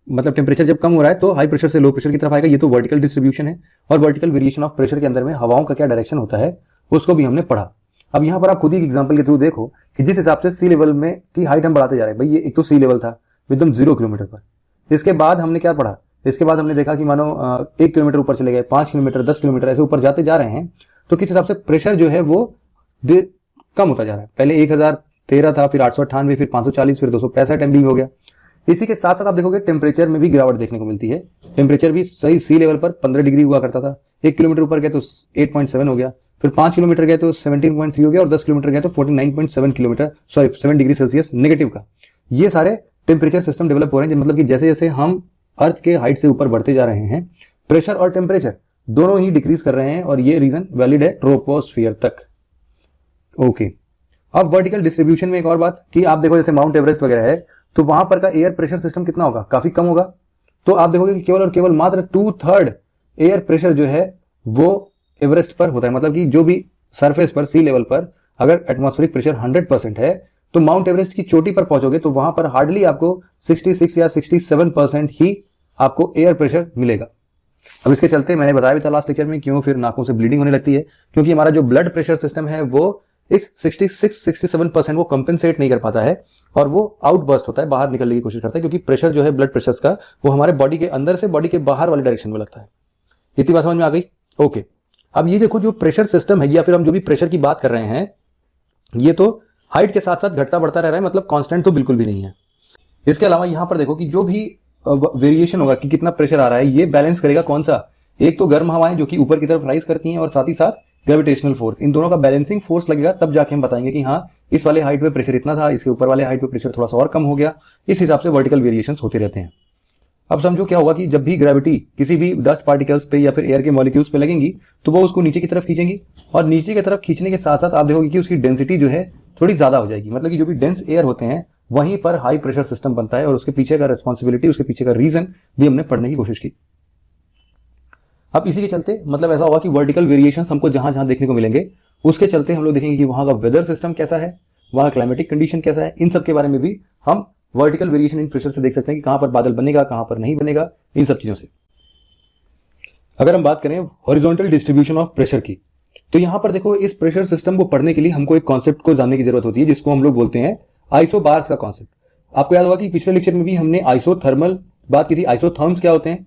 मतलब टेम्परेचर जब कम हो रहा है तो हाई प्रेशर से लो प्रेशर की तरफ आएगा। ये तो वर्टिकल डिस्ट्रीब्यूशन है। और वर्टिकल वेरिएशन ऑफ प्रेशर के अंदर में हवाओं का क्या डायरेक्शन होता है उसको भी हमने पढ़ा। अब यहां पर आप खुद ही एग्जांपल के थ्रू देखो कि जिस हिसाब से सी लेवल में की हाइट हम बढ़ाते जा रहे हैं, भाई ये एक तो सी लेवल था एकदम 0 किलोमीटर पर, इसके बाद हमने क्या पढ़ा, इसके बाद हमने देखा कि मानो 1 किलोमीटर ऊपर चले गए, 5 किलोमीटर, 10 किलोमीटर, ऐसे ऊपर जाते जा रहे हैं। तो किस हिसाब से प्रेशर जो है वो कम होता जा रहा है। पहले 1013 था, फिर 898, फिर 540, फिर 265 एमबी हो गया। इसी के साथ साथ आप देखोगे टेम्परेचर में भी गिरावट देखने को मिलती है। टेम्परेचर भी सही सी लेवल पर 15 डिग्री हुआ करता था, 1 किलोमीटर ऊपर गए तो 8.7 हो गया, फिर 5 किलोमीटर गए तो 17.3 हो गया, और 10 किलोमीटर गए तो 7 डिग्री सेल्सियस नेगेटिव का। ये सारे टेम्परेचर सिस्टम डेवलप हो रहे हैं। मतलब कि जैसे जैसे हम अर्थ के हाइट से ऊपर बढ़ते जा रहे हैं प्रेशर और टेम्परेचर दोनों ही डिक्रीज कर रहे हैं, और ये रीजन वैलिड है ट्रोपोस्फियर तक। ओके, अब वर्टिकल डिस्ट्रीब्यूशन में एक और बात कि आप देखो जैसे माउंट एवरेस्ट वगैरह है तो वहां पर का एयर प्रेशर सिस्टम कितना होगा, काफी कम होगा। तो आप देखोगे कि केवल और केवल मात्र 2/3 एयर प्रेशर जो है वो एवरेस्ट पर होता है। मतलब कि जो भी सरफेस पर, सी लेवल पर अगर एटमॉस्फेरिक प्रेशर 100% है तो माउंट एवरेस्ट की चोटी पर पहुंचोगे तो वहां पर हार्डली आपको 66 या 67% ही आपको एयर प्रेशर मिलेगा। अब इसके चलते मैंने बताया भी था लास्ट लेक्चर में क्यों फिर नाकों से ब्लीडिंग होने लगती है, क्योंकि हमारा जो ब्लड प्रेशर सिस्टम है वो इस 66-67% वो कंपेंसेट नहीं कर पाता है और वो आउटबर्स्ट होता है, बाहर निकलने की कोशिश करता है, क्योंकि प्रेशर जो है ब्लड प्रेशर का वो हमारे बॉडी के अंदर से बॉडी के बाहर वाले डायरेक्शन में लगता है। इतनी बात समझ में आ गई। ओके, अब ये देखो जो प्रेशर सिस्टम है या फिर हम जो भी प्रेशर की बात कर रहे हैं ये तो हाइट के साथ साथ घटता बढ़ता रह रहा है, मतलब कांस्टेंट तो बिल्कुल भी नहीं है। इसके अलावा यहां पर देखो कि जो भी वेरिएशन होगा कि कितना प्रेशर आ रहा है ये बैलेंस करेगा कौन सा, एक तो गर्म हवाएं जो कि ऊपर की तरफ राइज करती हैं और साथ ही साथ ग्रेविटेशनल फोर्स, इन दोनों का बैलेंसिंग फोर्स लगेगा, तब जाके हम बताएंगे कि हाँ इस वाले हाइट पे प्रेशर इतना था, इसके ऊपर वाले हाइट पे प्रेशर थोड़ा सा और कम हो गया। इस हिसाब से वर्टिकल वेरिएशंस होते रहते हैं। अब समझो क्या होगा कि जब भी ग्रेविटी किसी भी डस्ट पार्टिकल्स पे या फिर एयर के मॉलिक्यूल्स पे लगेंगी तो वो उसको नीचे की तरफ खींचेंगी, और नीचे की तरफ खींचने के साथ साथ आप देखोगे कि उसकी डेंसिटी जो है थोड़ी ज्यादा हो जाएगी। मतलब कि जो भी डेंस एयर होते हैं वहीं पर हाई प्रेशर सिस्टम बनता है, और उसके पीछे का रेस्पॉन्सिबिलिटी, उसके पीछे का रीजन भी हमने पढ़ने की कोशिश की। अब इसी के चलते मतलब ऐसा होगा कि वर्टिकल वेरिएशन हमको जहां जहां देखने को मिलेंगे, उसके चलते हम लोग देखेंगे कि वहां का वेदर सिस्टम कैसा है, वहां क्लाइमेटिक कंडीशन कैसा है। इन सब के बारे में भी हम वर्टिकल वेरिएशन इन प्रेशर से देख सकते हैं कि कहां पर बादल बनेगा, कहां पर नहीं बनेगा, इन सब चीजों से। अगर हम बात करें हॉरिजॉन्टल डिस्ट्रीब्यूशन ऑफ प्रेशर की, तो यहां पर देखो इस प्रेशर सिस्टम को पढ़ने के लिए हमको एक कॉन्सेप्ट को जानने की जरूरत होती है, जिसको हम लोग बोलते हैं आइसोबार्स का कॉन्सेप्ट। आपको याद होगा कि पिछले लेक्चर में भी हमने आइसोथर्मल बात की थी। आइसोथर्म्स क्या होते हैं,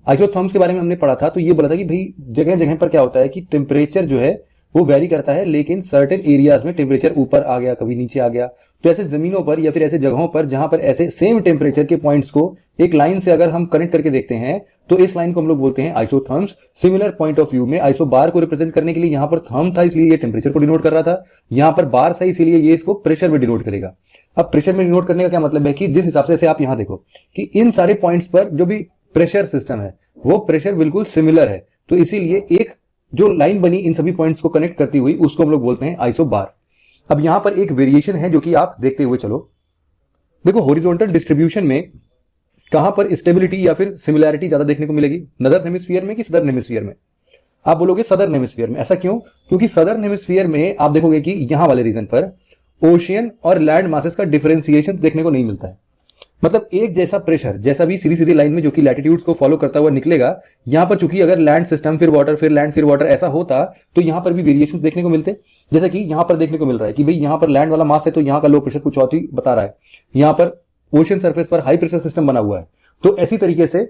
आइसोथर्म्स के बारे में हमने पढ़ा था। तो ये बोला था कि भाई जगह जगह पर क्या होता है कि टेम्परेचर जो है वो वेरी करता है, लेकिन सर्टेन एरियाज में टेम्परेचर ऊपर आ गया, कभी नीचे आ गया। तो ऐसे जमीनों पर या फिर ऐसे जगहों पर जहां पर ऐसे सेम टेम्परेचर के पॉइंट्स को एक लाइन से अगर हम कनेक्ट करके देखते हैं, तो इस लाइन को हम लोग बोलते हैं isotherms. Similar point of view में आइसोबार को रिप्रेजेंट करने के लिए यहां पर थर्म था, इसलिए ये टेम्परेचर को डिनोट कर रहा था। यहां पर बार था, इसीलिए ये इसको प्रेशर में डिनोट करेगा। अब प्रेशर में डिनोट करने का क्या मतलब है कि जिस हिसाब से आप यहां देखो कि इन सारे पॉइंट्स पर जो भी प्रेशर सिस्टम है वो प्रेशर बिल्कुल सिमिलर है, तो इसीलिए एक जो लाइन बनी इन सभी पॉइंट्स को कनेक्ट करती हुई, उसको हम लोग बोलते हैं आइसोबार। अब यहां पर एक वेरिएशन है जो कि आप देखते हुए चलो। देखो हॉरिजॉन्टल डिस्ट्रीब्यूशन में कहां पर स्टेबिलिटी या फिर सिमिलैरिटी ज्यादा देखने को मिलेगी, नॉर्दर्न हेमिस्फीयर में कि सदर्न हेमिस्फीयर में? आप बोलोगे सदर्न हेमिस्फीयर में। ऐसा क्यों? क्योंकि सदर्न हेमिस्फीयर में आप देखोगे कि यहां वाले रीजन पर ओशियन और लैंड मासेस का डिफरेंशिएशन देखने को नहीं मिलता है। मतलब एक जैसा प्रेशर, जैसा भी सीधी सीधी लाइन में जो कि लैटिट्यूड्स को फॉलो करता हुआ निकलेगा, यहां पर चूंकि अगर लैंड सिस्टम फिर वाटर फिर लैंड फिर वाटर ऐसा होता, तो यहां पर भी वेरिएशंस देखने को मिलते। जैसा कि यहां पर देखने को मिल रहा है कि भाई यहां पर लैंड वाला मास है तो यहां का लो प्रेशर कुछ और ही बता रहा है, यहां पर ओशन सरफेस पर हाई प्रेशर सिस्टम बना हुआ है। तो ऐसी तरीके से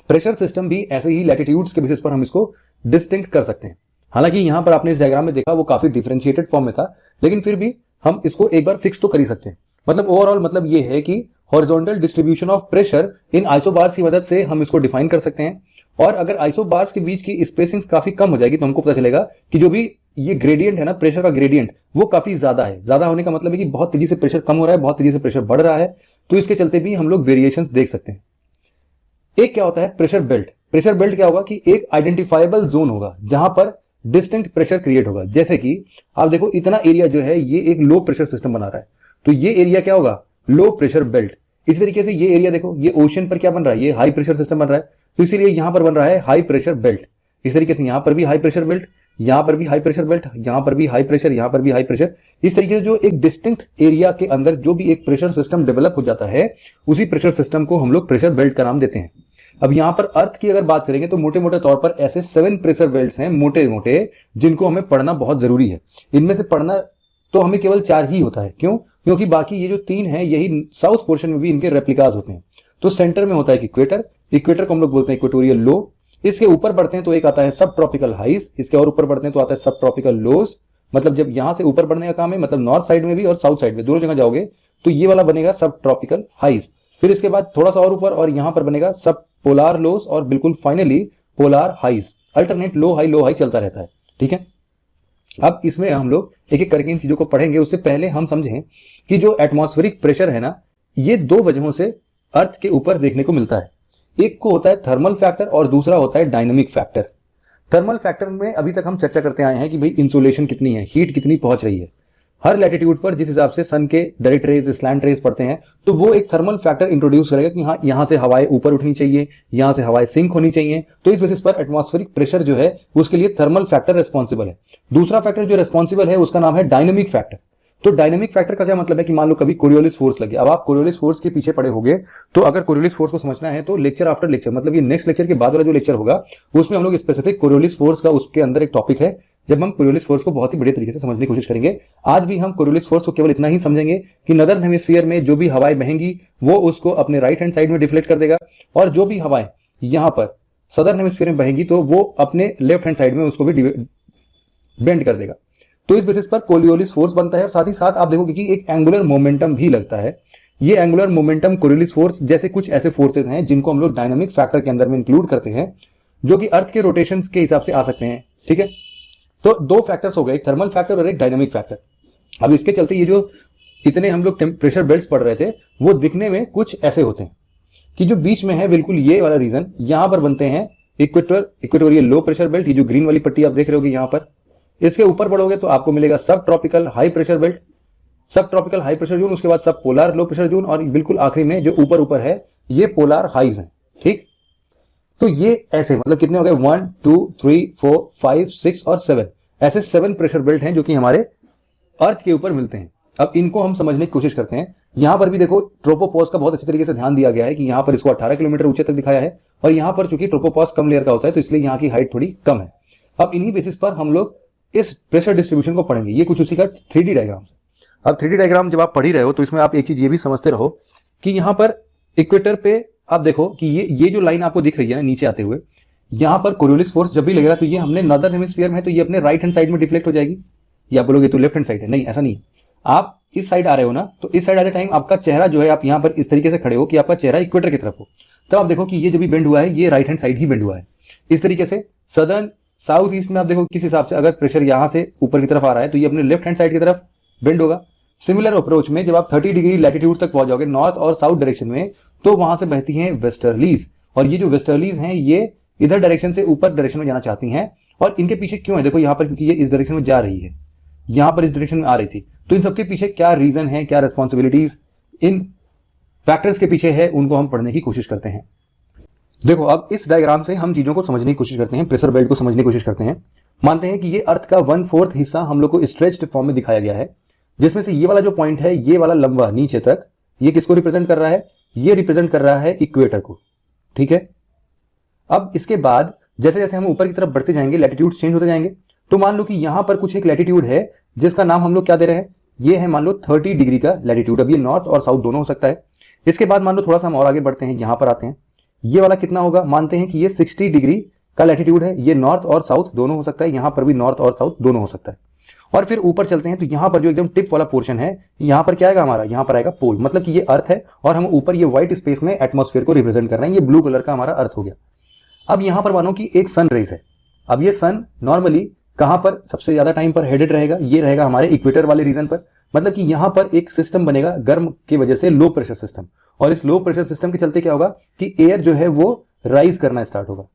प्रेशर सिस्टम भी ऐसे ही लैटिट्यूड्स के बेसिस पर हम इसको डिस्टिंक्ट कर सकते हैं। हालांकि यहां पर आपने इस डायग्राम में देखा वो काफी डिफरेंशिएटेड फॉर्म में था, लेकिन फिर भी हम इसको एक बार फिक्स तो कर ही सकते हैं। मतलब ओवरऑल मतलब ये है कि horizontal distribution of pressure in isobars की मदद से हम इसको डिफाइन कर सकते हैं। और अगर आइसोबार्स के बीच की स्पेसिंग काफी कम हो जाएगी तो हमको पता चलेगा कि जो भी ये ग्रेडियंट है ना, प्रेशर का ग्रेडियंट, वो काफी ज्यादा है। ज्यादा होने का मतलब है कि बहुत तेजी से प्रेशर कम हो रहा है, बहुत तेजी से प्रेशर बढ़ रहा है। तो इसके चलते भी हम लोग वेरिएशन देख सकते हैं। एक क्या होता है प्रेशर बेल्ट। प्रेशर बेल्ट क्या होगा कि एक आइडेंटिफाइबल जोन होगा जहां पर डिस्टिंक्ट प्रेशर क्रिएट होगा। जैसे कि आप देखो इतना एरिया जो है ये एक लो प्रेशर सिस्टम बना रहा है, तो ये एरिया क्या होगा, लो प्रेशर बेल्ट। इसी तरीके से ये एरिया देखो, ये ओशन पर क्या बन रहा है, ये हाई प्रेशर सिस्टम बन रहा है, तो इसीलिए यहां पर बन रहा है हाई प्रेशर बेल्ट। इस तरीके से यहां पर भी हाई प्रेशर बेल्ट, यहां पर भी हाई प्रेशर बेल्ट, यहां पर भी हाई प्रेशर, यहां पर भी हाई प्रेशर। इस तरीके से जो एक डिस्टिंक्ट एरिया के अंदर जो भी एक प्रेशर सिस्टम डेवलप हो जाता है, उसी प्रेशर सिस्टम को हम लोग प्रेशर बेल्ट का नाम देते हैं। अब यहां पर अर्थ की अगर बात करेंगे तो मोटे मोटे तौर पर ऐसे 7 प्रेशर बेल्ट्स हैं मोटे मोटे, जिनको हमें पढ़ना बहुत जरूरी है। इनमें से पढ़ना तो हमें केवल 4 ही होता है। क्यों? क्योंकि बाकी ये जो 3 है यही साउथ पोर्शन में भी इनके रेप्लिकाज होते हैं। तो सेंटर में होता है इक्वेटर, इक्वेटर को हम लोग बोलते हैं इक्वेटोरियल लो। इसके ऊपर बढ़ते हैं तो एक आता है सब ट्रॉपिकल हाइज, इसके और ऊपर बढ़ते हैं तो आता है सब ट्रॉपिकल लोज। मतलब जब यहां से ऊपर बढ़ने का काम है, मतलब नॉर्थ साइड में भी और साउथ साइड में दोनों जगह जाओगे तो ये वाला बनेगा सब ट्रॉपिकल हाइज। फिर इसके बाद थोड़ा सा और ऊपर और यहां पर बनेगा सब पोलार लोज, और बिल्कुल फाइनली पोलार हाइज। अल्टरनेट लो हाई चलता रहता है। ठीक है, अब इसमें हम लोग एक एक करके इन चीजों को पढ़ेंगे। उससे पहले हम समझें कि जो एटमॉस्फेरिक प्रेशर है ना, ये 2 वजहों से अर्थ के ऊपर देखने को मिलता है। एक को होता है थर्मल फैक्टर और दूसरा होता है डायनामिक फैक्टर। थर्मल फैक्टर में अभी तक हम चर्चा करते आए हैं कि भाई इंसुलेशन कितनी है, हीट कितनी पहुंच रही है हर लैटिट्यूड पर, जिस हिसाब से सन के डायरेक्ट रेज स्लैंट रेज पड़ते हैं, तो वो एक थर्मल फैक्टर इंट्रोड्यूस करेगा कि हाँ यहां से हवाएं ऊपर उठनी चाहिए, यहां से हवाएं सिंक होनी चाहिए। तो इस बेसिस पर एटमॉस्फेरिक प्रेशर जो है उसके लिए थर्मल फैक्टर रेस्पॉन्सिबल है। दूसरा फैक्टर जो रेस्पॉन्सिबल है उसका नाम है डायनेमिक फैक्टर। तो डायनेमिक फैक्टर का क्या मतलब है कि मान लो कभी कोरियोलिस फोर्स लगे, अब आप कोरियोलिस फोर्स के पीछे पड़े होगे, तो अगर कोरियोलिस फोर्स को समझना है तो लेक्चर आफ्टर लेक्चर, मतलब ये नेक्स्ट लेक्चर के बाद वाला जो लेक्चर होगा उसमें हम लोग स्पेसिफिक कोरियोलिस फोर्स का उसके अंदर एक टॉपिक है, जब हम कोरियोलिस फोर्स को बहुत ही बड़े तरीके से समझने की कोशिश करेंगे। आज भी हम कोरियोलिस फोर्स को केवल इतना ही समझेंगे कि नॉर्दर्न हेमिस्फीयर में जो भी हवाएं बहेंगी वो उसको अपने राइट हैंड साइड में डिफ्लेक्ट कर देगा, और जो भी हवाएं यहां पर सदर्न हेमिस्फीयर में बहेंगी तो वो अपने लेफ्ट हैंड साइड में उसको भी बेंड कर देगा। तो इस बेसिस पर कोरियोलिस फोर्स बनता है। और साथ ही साथ आप देखोगे कि एक एंगुलर मोमेंटम भी लगता है। ये एंगुलर मोमेंटम कोरियोलिस फोर्स जैसे कुछ ऐसे फोर्सेज हैं जिनको हम लोग डायनामिक फैक्टर के अंदर में इंक्लूड करते हैं, जो कि अर्थ के रोटेशन के हिसाब से आ सकते हैं। ठीक है, तो 2 फैक्टर्स हो गए, एक थर्मल फैक्टर और एक डायनामिक फैक्टर। अब इसके चलते ये जो इतने हम लोग प्रेशर बेल्ट्स पढ़ रहे थे वो दिखने में कुछ ऐसे होते हैं कि जो बीच में है बिल्कुल ये वाला रीजन, यहां पर बनते हैं इक्वेटोरियल लो प्रेशर बेल्ट। ये जो ग्रीन वाली पट्टी आप देख रहे होगे यहां पर, इसके ऊपर बढ़ोगे तो आपको मिलेगा सब ट्रॉपिकल हाई प्रेशर बेल्ट, सब ट्रॉपिकल हाई प्रेशर जोन, उसके बाद सब पोलार लो प्रेशर जोन, और बिल्कुल आखिरी में जो ऊपर ऊपर है ये पोलार हाइज है। ठीक, तो ये ऐसे मतलब कितने हो गए 1 2 3 4 5 6 और 7, ऐसे 7 प्रेशर बेल्ट हैं जो कि हमारे अर्थ के ऊपर मिलते हैं। अब इनको हम समझने की कोशिश करते हैं। यहां पर भी देखो ट्रोपोपॉज का बहुत अच्छे तरीके से ध्यान दिया गया है कि यहां पर इसको 18 किलोमीटर ऊंचे तक दिखाया है, और यहां पर चूंकि ट्रोपोपॉज कम लेयर का होता है तो इसलिए यहां की हाइट थोड़ी कम है। अब इन्हीं बेसिस पर हम लोग इस प्रेशर डिस्ट्रीब्यूशन को पढ़ेंगे। ये कुछ उसी का 3D डायग्राम। अब 3D डायग्राम जब आप पढ़ ही रहे हो तो इसमें आप एक चीज ये भी समझते रहो कि यहां पर इक्वेटर पे आप देखो कि ये जो लाइन आपको दिख रही है ना नीचे आते हुए, यहां पर कोरियोलिस फोर्स जब भी लगेगा तो ये हमने नॉर्दर्न हेमिस्फीयर में है तो ये अपने राइट हैंड साइड में डिफ्लेक्ट हो जाएगी। या आप बोलोगे तो लेफ्ट हैंड साइड है, नहीं ऐसा नहीं है। आप इस साइड आ रहे हो ना, तो इस साइड आते टाइम आपका चेहरा जो है, आप यहां पर इस तरीके से खड़े हो कि आपका चेहरा इक्वेटर की तरफ हो, तब आप देखो कि ये जो भी बेंड हुआ है ये राइट हैंड साइड ही बेंड हुआ है। इस तरीके से सदर्न साउथ ईस्ट में आप देखो किस हिसाब से अगर प्रेशर यहां से ऊपर की तरफ आ रहा है तो ये अपने लेफ्ट हैंड साइड की तरफ बेंड होगा। सिमिलर अप्रोच में जब आप 30 डिग्री लैटिट्यूड तक पहुंच जाओगे नॉर्थ और साउथ डायरेक्शन में, तो वहां से बहती हैं वेस्टर्लीज, और ये जो वेस्टर्लीज हैं ये इधर डायरेक्शन से ऊपर डायरेक्शन में जाना चाहती हैं। और इनके पीछे क्यों है, देखो यहां पर, क्योंकि ये इस डायरेक्शन में जा रही है, यहां पर इस डायरेक्शन में आ रही थी, तो इन सबके पीछे क्या रीजन है, क्या रिस्पॉन्सिबिलिटीज इन फैक्टर्स के पीछे है, उनको हम पढ़ने की कोशिश करते हैं। देखो अब इस डायग्राम से हम चीजों को समझने की कोशिश करते हैं, प्रेशर बेल्ट को समझने की कोशिश करते हैं। मानते हैं कि ये अर्थ का 1/4 हिस्सा हम लोग को स्ट्रेच्ड फॉर्म में दिखाया गया है, जिसमें से ये वाला जो पॉइंट है, ये वाला लंबा नीचे तक, ये किसको रिप्रेजेंट कर रहा है, ये रिप्रेजेंट कर रहा है इक्वेटर को। ठीक है। अब इसके बाद जैसे जैसे हम ऊपर की तरफ बढ़ते जाएंगे लैटिट्यूड चेंज होते जाएंगे, तो मान लो कि यहां पर कुछ एक लैटिट्यूड है जिसका नाम हम लोग क्या दे रहे हैं, ये है मान लो 30 डिग्री का लैटिट्यूड। अब ये नॉर्थ और साउथ दोनों हो सकता है। इसके बाद मान लो थोड़ा सा हम और आगे बढ़ते हैं, यहां पर आते हैं, ये वाला कितना होगा, मानते हैं कि ये 60 डिग्री का लैटिट्यूड है, ये नॉर्थ और साउथ दोनों हो सकता है, यहां पर भी नॉर्थ और साउथ दोनों हो सकता है। और फिर ऊपर चलते हैं तो यहां पर जो एकदम टिप वाला पोर्शन है, यहां पर क्या आएगा हमारा, यहां पर आएगा पोल, मतलब कि ये अर्थ है और हम ऊपर ये व्हाइट स्पेस में एटमॉस्फेयर को रिप्रेजेंट कर रहे हैं, ये ब्लू कलर का हमारा अर्थ हो गया। अब यहां पर मानो कि एक सन रेज है। अब ये सन नॉर्मली कहां पर सबसे ज्यादा टाइम पर हेडेड रहेगा, ये रहेगा हमारे इक्वेटर वाले रीजन पर, मतलब कि यहां पर एक सिस्टम बनेगा गर्म की वजह से, लो प्रेशर सिस्टम, और इस लो प्रेशर सिस्टम के चलते क्या होगा कि एयर जो है वो राइज करना स्टार्ट होगा।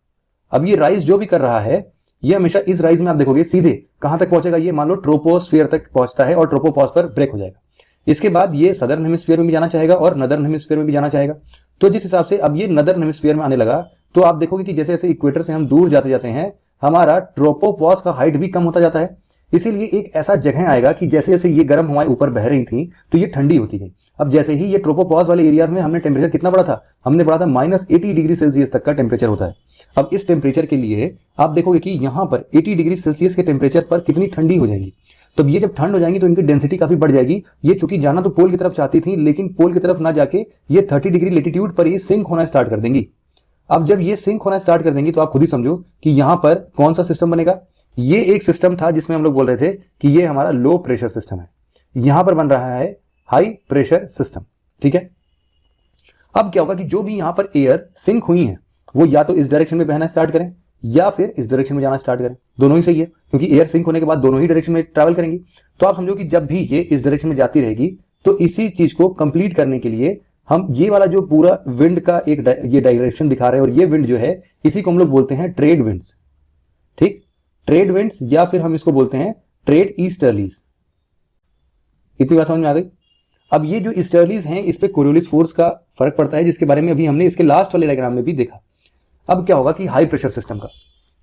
अब ये राइज जो भी कर रहा है, ये हमेशा इस राइज में आप देखोगे सीधे कहां तक पहुंचेगा, ये मान लो ट्रोपोस्फीयर तक पहुंचता है और ट्रोपोपॉज पर ब्रेक हो जाएगा। इसके बाद ये सदर्न हेमिस्फीयर में भी जाना चाहेगा और नदर्न हेमिस्फीयर में भी जाना चाहेगा। तो जिस हिसाब से अब ये नदर्न हेमिस्फीयर में आने लगा, तो आप देखोगे कि जैसे जैसे इक्वेटर से हम दूर जाते जाते हैं, हमारा ट्रोपोपॉज का हाइट भी कम होता जाता है। इसीलिए एक ऐसा जगह आएगा कि जैसे जैसे ये गर्म हवाएं ऊपर बह रही थी तो ये ठंडी होती गई। अब जैसे ही ये ट्रोपोपॉज वाले एरियाज में हमने टेम्परेचर कितना बढ़ा था, हमने बढ़ा था -80 डिग्री सेल्सियस तक का टेम्परेचर होता है। अब इस टेम्परेचर के लिए आप देखोगे कि यहां पर 80 डिग्री सेल्सियस के टेम्परेचर पर कितनी ठंडी हो जाएगी। तो ये जब ठंड हो जाएंगी तो इनकी डेंसिटी काफी बढ़ जाएगी। ये चूंकि जाना तो पोल की तरफ चाहती थी, लेकिन पोल की तरफ ना जाके ये 30 डिग्री लेटीट्यूड पर ही सिंक होना स्टार्ट कर देंगी। अब जब ये सिंक होना स्टार्ट कर देंगी तो आप खुद ही समझो कि यहां पर कौन सा सिस्टम बनेगा। ये एक सिस्टम था जिसमें हम लोग बोल रहे थे कि ये हमारा लो प्रेशर सिस्टम है, यहां पर बन रहा है हाई प्रेशर सिस्टम। ठीक है। अब क्या होगा कि जो भी यहां पर एयर सिंक हुई है वो या तो इस डायरेक्शन में बहना स्टार्ट करें या फिर इस डायरेक्शन में जाना स्टार्ट करें, दोनों ही सही है क्योंकि एयर सिंक होने के बाद दोनों ही डायरेक्शन में ट्रैवल करेंगी। तो आप समझो कि जब भी ये इस डायरेक्शन में जाती रहेगी तो इसी चीज को कंप्लीट करने के लिए हम ये वाला जो पूरा विंड का एक ये डायरेक्शन दिखा रहे हैं, और ये विंड जो है इसी को हम लोग बोलते हैं ट्रेड विंड्स। ठीक, ट्रेड विंड्स, या फिर हम इसको बोलते हैं ट्रेड ईस्टर्लीज। इतनी बात समझ में आ गई। अब ये जो ईस्टर्लीज हैं इस पे कोरियोलिस फोर्स का फर्क पड़ता है, जिसके बारे में अभी हमने इसके लास्ट वाले डायग्राम में भी देखा। अब क्या होगा कि हाई प्रेशर सिस्टम का,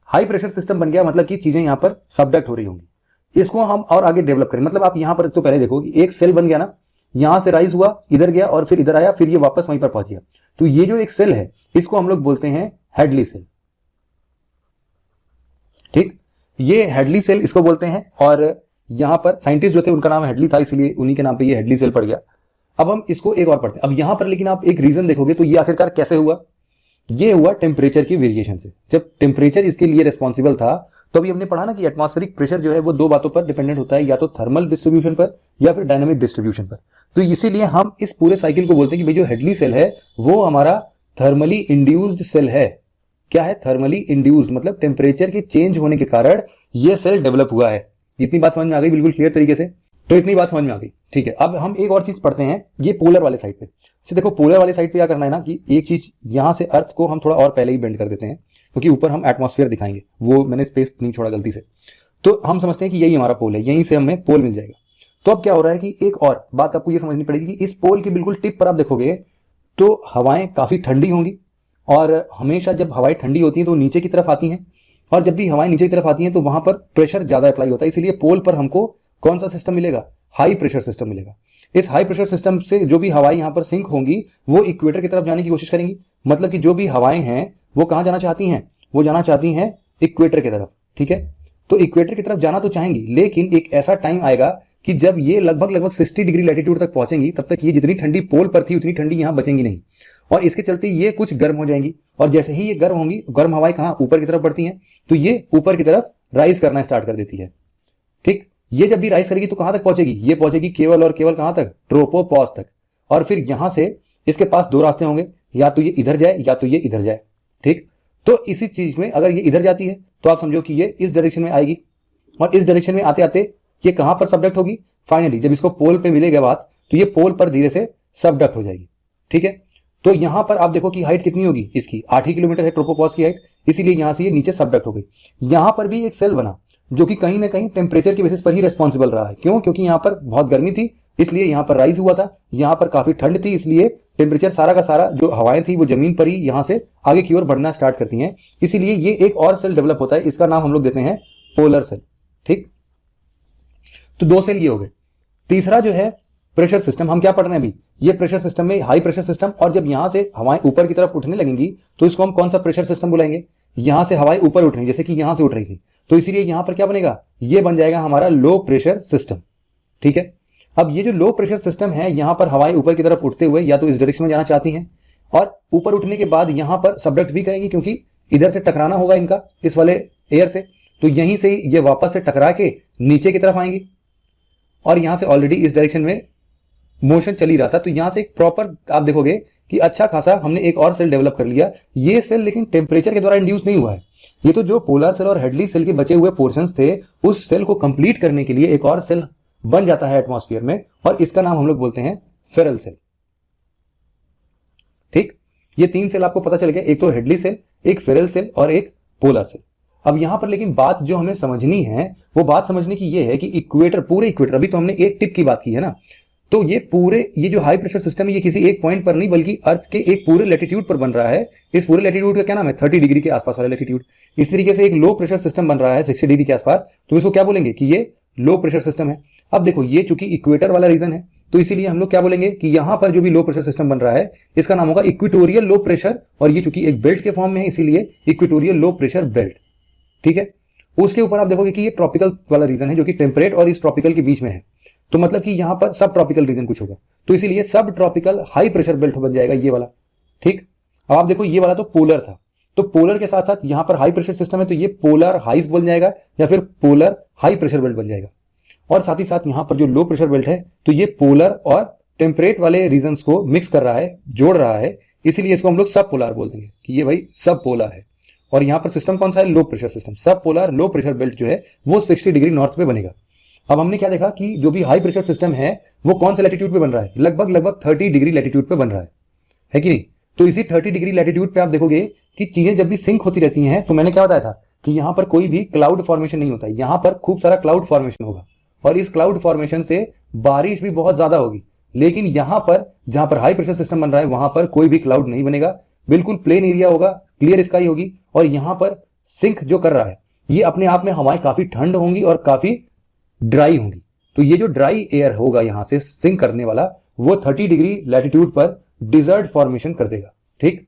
हाई प्रेशर सिस्टम बन गया, मतलब कि चीजें यहां पर सबडक्ट हो रही होंगी। इसको हम और आगे डेवलप करें, मतलब आप यहां पर तो पहले देखो कि एक सेल बन गया ना, यहां से राइज हुआ, इधर गया और फिर इधर आया, फिर ये वापस वहीं पर पहुंच गया। तो ये जो एक सेल है इसको हम लोग बोलते हैं हेडली सेल। ठीक, ये हेडली सेल इसको बोलते हैं, और यहां पर साइंटिस्ट जो थे उनका नाम हेडली था, इसलिए उन्हीं के नाम पे ये हेडली सेल पड़ गया। अब हम इसको एक और पढ़ते हैं। अब यहां पर लेकिन आप एक रीजन देखोगे तो ये आखिरकार कैसे हुआ, ये हुआ टेम्परेचर की वेरिएशन से। जब टेम्परेचर इसके लिए रिस्पॉन्सिबल था तो अभी हमने पढ़ा ना कि एटमॉस्फेरिक प्रेशर जो है वो दो बातों पर डिपेंडेंट होता है, या तो थर्मल डिस्ट्रीब्यूशन पर या फिर डायनामिक डिस्ट्रीब्यूशन पर। तो इसीलिए हम इस पूरे साइकिल को बोलते हैं कि भाई जो हेडली सेल है वो हमारा थर्मली इंड्यूस्ड सेल है। क्या है, थर्मली इंड्यूस्ड, मतलब टेम्परेचर के चेंज होने के कारण ये सेल डेवलप हुआ है। इतनी बात समझ में आ गई बिल्कुल क्लियर तरीके से, तो इतनी बात समझ में आ गई। ठीक है, अब हम एक और चीज पढ़ते हैं, ये पोलर वाले साइड पे। देखो पोलर वाले साइड पे क्या करना है ना कि एक चीज यहां से अर्थ को हम थोड़ा और पहले ही बेंड कर देते हैं, क्योंकि ऊपर हम एटमॉस्फेयर दिखाएंगे, वो मैंने स्पेस नहीं छोड़ा गलती से। तो हम समझते हैं कि यही हमारा पोल है, यहीं से हमें पोल मिल जाएगा। तो अब क्या हो रहा है कि एक और बात आपको ये समझनी पड़ेगी कि इस पोल के बिल्कुल टिप पर आप देखोगे तो हवाएं काफी ठंडी होंगी और हमेशा जब हवाएं ठंडी होती हैं तो नीचे की तरफ आती हैं, और जब भी हवाएं नीचे की तरफ आती हैं तो वहां पर प्रेशर ज्यादा अप्लाई होता है, इसीलिए पोल पर हमको कौन सा सिस्टम मिलेगा, हाई प्रेशर सिस्टम मिलेगा। इस हाई प्रेशर सिस्टम से जो भी हवाएं यहां पर सिंक होंगी वो इक्वेटर की तरफ जाने की कोशिश करेंगी, मतलब कि जो भी हवाएं हैं वो कहां जाना चाहती हैं, वो जाना चाहती हैं इक्वेटर की तरफ, ठीक है। तो इक्वेटर की तरफ जाना तो चाहेंगी, लेकिन एक ऐसा टाइम आएगा कि जब ये लगभग 60 डिग्री लैटिट्यूड तक पहुंचेंगी, तब तक ये जितनी ठंडी पोल पर थी उतनी ठंडी यहां बचेंगी नहीं, और इसके चलते ये कुछ गर्म हो जाएंगी, और जैसे ही ये गर्म होंगी, गर्म हवाएं कहां, ऊपर की तरफ बढ़ती हैं, तो ये ऊपर की तरफ राइज करना स्टार्ट कर देती है, ठीक। ये जब भी राइज करेगी तो कहां तक पहुंचेगी, ये पहुंचेगी केवल और केवल कहां तक, ट्रोपोपॉज तक, और फिर यहां से इसके पास दो रास्ते होंगे, या तो ये इधर जाए या तो ये इधर जाए, ठीक। तो इसी चीज में अगर ये इधर जाती है तो आप समझो कि ये इस डायरेक्शन में आएगी, और इस डायरेक्शन में आते आते ये कहां पर सबडक्ट होगी, फाइनली जब इसको पोल पे मिलेगा बात तो ये पोल पर धीरे से सबडक्ट हो जाएगी, ठीक है। तो यहां पर आप देखो कि हाइट कितनी होगी इसकी, 8 ही किलोमीटर है ट्रोपोपॉज की हाइट, इसीलिए यहां से ये नीचे सबडक्ट हो गई। यहां पर भी एक सेल बना जो कि कहीं ना कहीं टेम्परेचर की बेसिस पर ही रेस्पॉन्सिबल रहा है, क्यों, क्योंकि यहां पर बहुत गर्मी थी इसलिए यहां पर राइज हुआ था, यहां पर काफी ठंड थी इसलिए टेम्परेचर सारा का सारा जो हवाएं थी वो जमीन पर ही यहां से आगे की ओर बढ़ना स्टार्ट करती हैं, इसीलिए ये एक और सेल डेवलप होता है, इसका नाम हम लोग देते हैं पोलर सेल, ठीक। तो दो सेल ये हो गए। तीसरा जो है प्रेशर सिस्टम, हम क्या पढ़ रहे हैं अभी, ये प्रेशर सिस्टम में हाई प्रेशर सिस्टम, और जब यहां से हवाएं ऊपर की तरफ उठने लगेंगी तो इसको हम कौन सा प्रेशर सिस्टम बुलाएंगे, यहां से हवाएं ऊपर उठ रही जैसे कि यहां से उठ रही थी, तो इसीलिए यहां पर क्या बनेगा, ये बन जाएगा हमारा लो प्रेशर सिस्टम, ठीक है। अब ये जो लो प्रेशर सिस्टम है, यहां पर हवाएं ऊपर की तरफ उठते हुए या तो इस डायरेक्शन में जाना चाहती हैं, और ऊपर उठने के बाद यहां पर सबडक्ट भी करेंगी, क्योंकि इधर से टकराना होगा इनका इस वाले एयर से, तो यहीं से ये वापस से टकरा के नीचे की तरफ आएंगी, और यहां से ऑलरेडी इस डायरेक्शन में मोशन चल ही रहा था, तो यहां से एक प्रॉपर आप देखोगे कि अच्छा खासा हमने एक और सेल डेवलप कर लिया। ये सेल लेकिन टेम्परेचर के द्वारा इंड्यूस नहीं हुआ है, ये तो जो पोलर सेल और हेडली सेल के बचे हुए पोर्शंस थे उस सेल को कंप्लीट करने के लिए एक और सेल बन जाता है एटमॉस्फेयर में, और इसका नाम हम लोग बोलते हैं फेरल सेल, ठीक। ये तीन सेल आपको पता चल गया, एक तो हेडली सेल, एक फेरल सेल और एक पोलर सेल। अब यहां पर लेकिन बात जो हमें समझनी है वो बात समझने की ये है कि इक्वेटर, पूरे इक्वेटर, अभी तो हमने एक टिप की बात की है ना, तो ये जो हाई प्रेशर सिस्टम है ये किसी एक पॉइंट पर नहीं बल्कि अर्थ के एक पूरे लैटिट्यूड पर बन रहा है। इस पूरे लैटिट्यूड का क्या नाम है, 30 डिग्री के आसपास वाला लैटिट्यूड। इस तरीके से एक लो प्रेशर सिस्टम बन रहा है 60 डिग्री के आसपास, तो इसको क्या बोलेंगे कि ये लो प्रेशर सिस्टम है। अब देखो ये चूंकि इक्वेटर वाला रीजन है तो इसीलिए हम लोग क्या बोलेंगे कि यहां पर जो भी लो प्रेशर सिस्टम बन रहा है इसका नाम होगा इक्वेटोरियल लो प्रेशर, और ये चूंकि एक बेल्ट के फॉर्म में है इसीलिए इक्वेटोरियल लो प्रेशर बेल्ट, ठीक है। उसके ऊपर आप देखोगे कि ये ट्रॉपिकल वाला रीजन है जो कि टेम्परेट और इस ट्रॉपिकल के बीच में है, तो मतलब कि यहां पर सब ट्रॉपिकल रीजन कुछ होगा, तो इसीलिए सब ट्रॉपिकल हाई प्रेशर बेल्ट बन जाएगा ये वाला, ठीक। अब आप देखो ये वाला तो पोलर था, तो पोलर के साथ साथ यहां पर हाई प्रेशर सिस्टम है तो ये पोलर हाइस बन जाएगा या फिर पोलर हाई प्रेशर बेल्ट बन जाएगा, और साथ ही साथ यहां पर जो लो प्रेशर बेल्ट है तो ये पोलर और टेम्परेट वाले रीजन्स को मिक्स कर रहा है, जोड़ रहा है, इसीलिए इसको हम लोग सब पोलर बोल देंगे कि ये भाई सब पोलर है। और यहां पर सिस्टम कौन सा है, लो प्रेशर सिस्टम। सब पोलर लो प्रेशर बेल्ट जो है वो 60 डिग्री नॉर्थ पे बनेगा। अब हमने क्या देखा कि जो भी हाई प्रेशर सिस्टम है वो कौन से लैटिट्यूड पे बन रहा है, लगभग 30 डिग्री लैटिट्यूड पे बन रहा है कि नहीं। तो इसी 30 डिग्री लैटिट्यूड पे आप देखोगे कि चीजें जब भी सिंक होती रहती हैं तो मैंने क्या बताया था कि यहां पर कोई भी क्लाउड फॉर्मेशन नहीं होता है, यहां पर खूब सारा क्लाउड फॉर्मेशन होगा, और इस क्लाउड फॉर्मेशन से बारिश भी बहुत ज्यादा होगी। लेकिन यहां पर जहां पर हाई प्रेशर सिस्टम बन रहा है वहां पर कोई भी क्लाउड नहीं बनेगा, बिल्कुल प्लेन एरिया होगा, क्लियर स्काई होगी, और यहां पर सिंक जो कर रहा है ये अपने आप में हवाएं काफी ठंड होंगी और काफी ड्राई होंगी। तो ये जो ड्राई एयर होगा यहां से सिंक करने वाला वो 30 डिग्री लैटिट्यूड पर डिजर्ट फॉर्मेशन कर देगा, ठीक।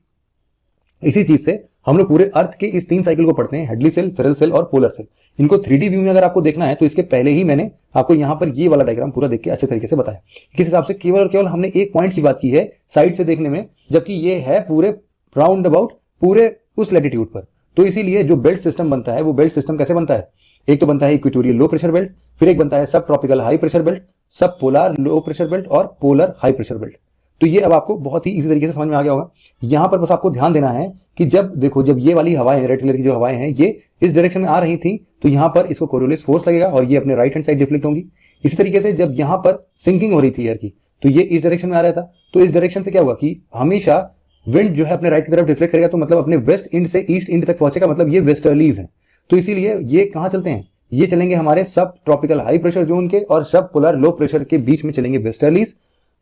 इसी चीज से हम लोग पूरे अर्थ के इस 3 साइकिल को पढ़ते हैं, हेडली सेल, फेरल सेल और पोलर सेल। इनको 3D व्यू में अगर आपको देखना है तो इसके पहले ही मैंने आपको यहां पर ये वाला डायग्राम पूरा देख के अच्छे तरीके से बताया। किस हिसाब से केवल और केवल हमने एक पॉइंट की बात की है साइड से देखने में, जबकि ये है पूरे राउंड अबाउट पूरे उस लैटिट्यूड पर। तो इसीलिए जो बेल्ट सिस्टम बनता है वो बेल्ट सिस्टम कैसे बनता है, एक तो बनता है इक्वेटोरियल लो प्रेशर बेल्ट, फिर एक बनता है सब ट्रॉपिकल हाई प्रेशर बेल्ट, सब पोलर लो प्रेशर बेल्ट और पोलर हाई प्रेशर बेल्ट। तो ये अब आपको बहुत ही इसी तरीके से समझ में आ गया होगा। यहां पर बस आपको ध्यान देना है कि जब देखो जब ये वाली हवाएं रेड कलर की जो हवाएं हैं ये इस डायरेक्शन में आ रही थी तो यहां पर इसको कोरियोलिस फोर्स लगेगा और ये अपने राइट हैंड साइड डिफ्लेक्ट होंगी। इसी तरीके से जब यहां पर सिंकिंग हो रही थी एयर की तो ये इस डायरेक्शन में आ रहा था, तो इस डायरेक्शन से क्या हुआ कि हमेशा विंड जो है अपने राइट की तरफ डिफ्लेक्ट करेगा, तो मतलब अपने वेस्ट इंड से ईस्ट इंड तक पहुंचेगा, मतलब ये वेस्टर्लीज है। तो इसीलिए ये कहां चलते हैं, ये चलेंगे हमारे सब ट्रॉपिकल हाई प्रेशर जोन के और सब पोलर लो प्रेशर के बीच में चलेंगे वेस्टर्लीज।